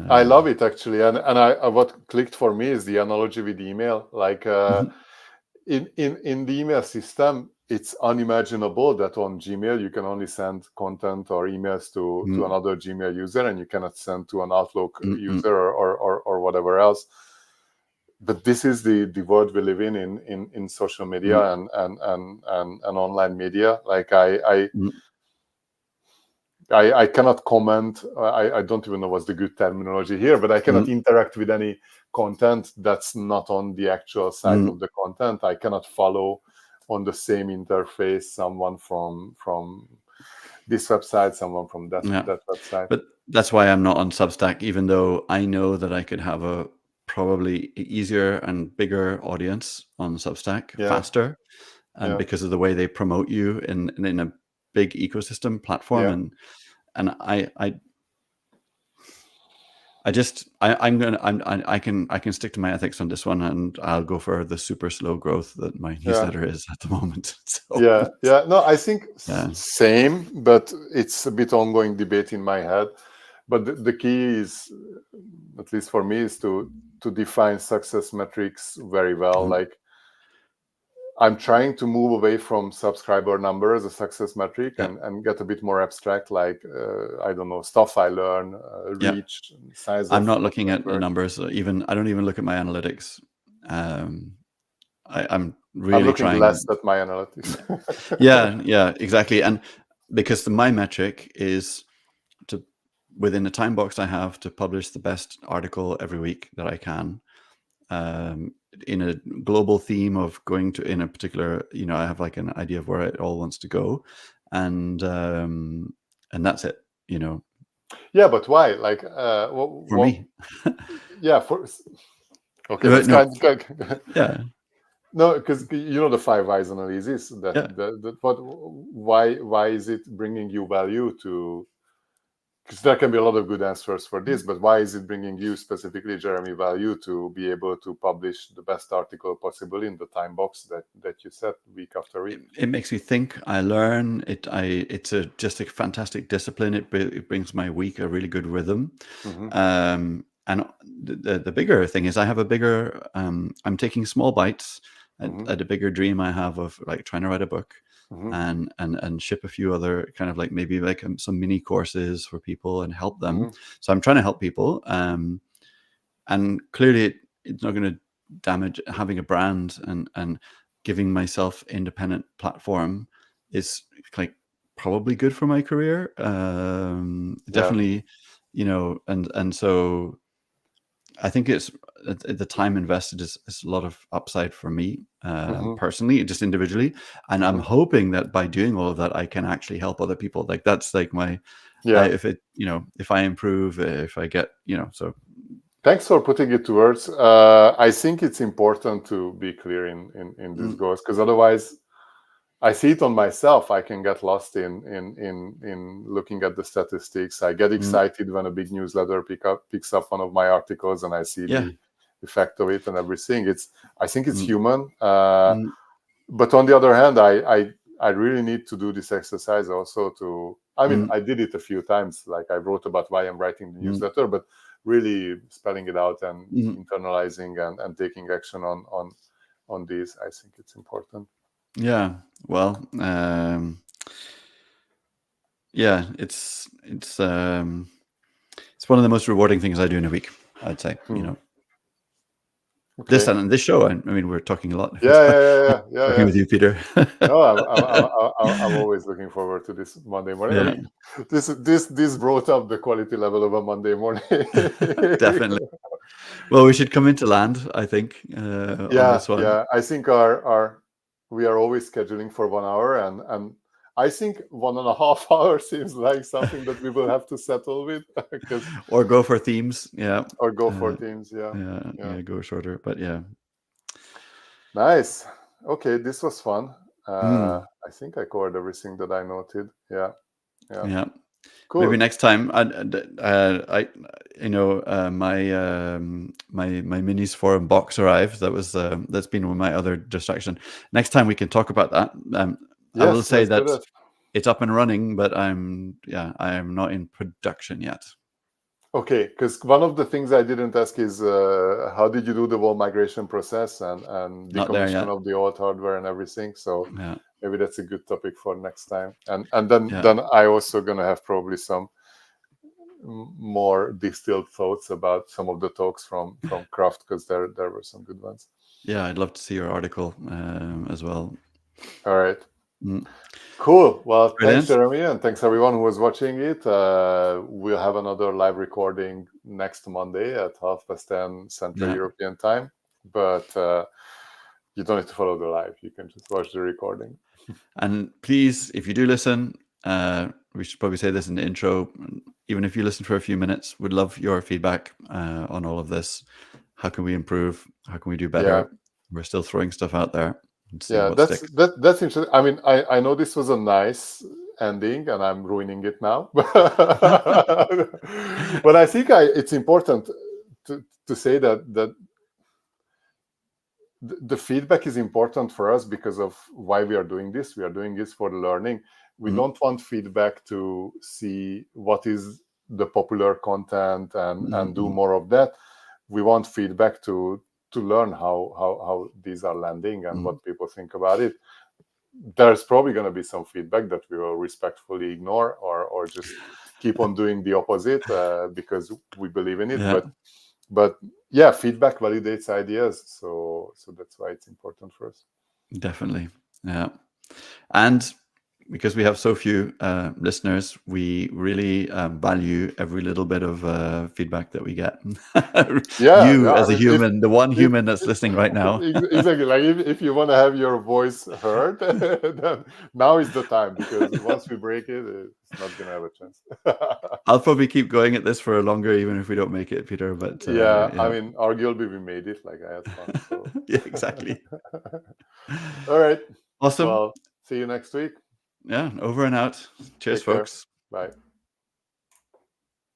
I love it actually. And I what clicked for me is the analogy with email. Like in the email system, it's unimaginable that on Gmail you can only send content or emails to Mm, another Gmail user, and you cannot send to an Outlook mm, mm, user or whatever else. But this is the world we live in social media mm, and online media. Like mm, I cannot comment. I don't even know what's the good terminology here, but I cannot mm, interact with any content that's not on the actual site mm. of the content. I cannot follow on the same interface someone from this website, someone from Yeah. that website. But that's why I'm not on Substack, even though I know that I could have a probably easier and bigger audience on Substack Yeah, faster, and yeah, because of the way they promote you in a big ecosystem platform. yeah. And I can stick to my ethics on this one, and I'll go for the super slow growth that my Yeah. newsletter is at the moment. So Yeah. No, I think yeah. same, but it's a bit ongoing debate in my head. But the key is, at least for me, is to define success metrics very well. Mhm. Like I'm trying to move away from subscriber number as a success metric Yeah. and get a bit more abstract, like I don't know, stuff I learn, Yeah. reach, size I'm of not looking at the network. numbers. Even I don't even look at my analytics. I'm I'm really looking less trying. at my analytics. Yeah, exactly. And because my metric is to, within the time box I have, to publish the best article every week that I can, in a global theme of going to, in a particular, I have like an idea of where it all wants to go, and that's it. Yeah, but why? Like, For me. yeah, for okay, No, that's no, kind. yeah, No, because the 5 whys analysis yeah. that what why is it bringing you value to? Because there can be a lot of good answers for this, but why is it bringing you specifically, Jeremy, value to be able to publish the best article possible in the time box that you set week after week? It makes me think. I learn. It's just a fantastic discipline. It brings my week a really good rhythm. Mm-hmm. And the bigger thing is I have a bigger. I'm taking small bites Mm-hmm. at a bigger dream I have of like trying to write a book, Mm-hmm. and ship a few other kind of like maybe like some mini courses for people and help them. Mm-hmm. So I'm trying to help people. And clearly it's not going to damage having a brand, and giving myself independent platform is like probably good for my career. Definitely, and so I think it's the time invested is a lot of upside for me personally, just individually, and I'm hoping that by doing all of that, I can actually help other people. Like that's like my if it if I improve, if I get so. Thanks for putting it to words. I think it's important to be clear in these goals, because otherwise, I see it on myself. I can get lost in looking at the statistics. I get excited when a big newsletter picks up one of my articles, and I see the effect of it and everything. I think it's human. But on the other hand, I really need to do this exercise also to. I mean, I did it a few times. Like I wrote about why I'm writing the newsletter, but really spelling it out and internalizing and taking action on these, I think it's important. Yeah, well, yeah, it's one of the most rewarding things I do in a week, I'd say. Okay. This and this show. I mean, we're talking a lot. Yeah. Talking with you, Peter. No, I'm always looking forward to this Monday morning. Yeah. I mean, this brought up the quality level of a Monday morning. Definitely. Well, we should come into land, I think, on this one. Yeah. I think we are always scheduling for 1 hour, and I think 1.5 hours seems like something that we will have to settle with. Or go for themes, Or go for themes, yeah, go shorter, but yeah. Nice. Okay, this was fun. I think I covered everything that I noted. Yeah. Cool. Maybe next time, my minis forum box arrived. That's been my other distraction. Next time we can talk about that. I will say that it's up and running, but I am not in production yet. Okay, because one of the things I didn't ask is how did you do the whole migration process and decommission of the old hardware and everything? So maybe that's a good topic for next time. And then I also gonna have probably some more distilled thoughts about some of the talks from Craft, because there were some good ones. Yeah, I'd love to see your article as well. All right. Cool. Well, thanks, Jeremy, and thanks everyone who was watching it. We'll have another live recording next Monday at 10:30 Central European Time. But you don't need to follow the live. You can just watch the recording. And please, if you do listen, we should probably say this in the intro. Even if you listen for a few minutes, we'd love your feedback on all of this. How can we improve? How can we do better? Yeah. We're still throwing stuff out there. That's interesting. I mean, I know this was a nice ending, and I'm ruining it now. But I think it's important to say that the feedback is important for us because of why we are doing this. We are doing this for the learning. We don't want feedback to see what is the popular content and do more of that. We want feedback to learn how these are landing and what people think about it. There's probably going to be some feedback that we will respectfully ignore or just keep on doing the opposite because we believe in it. But yeah, feedback validates ideas, so that's why it's important for us. Definitely, yeah. And because we have so few listeners, we really value every little bit of feedback that we get. As a human, the one human that's listening right now. Exactly. Like if you want to have your voice heard, then now is the time, because once we break it, it's not going to have a chance. I'll probably keep going at this for longer, even if we don't make it, Peter. But I mean, arguably we made it. Like I had fun. So. Yeah, exactly. All right. Awesome. Well, see you next week. Yeah, over and out. Cheers, folks. Bye.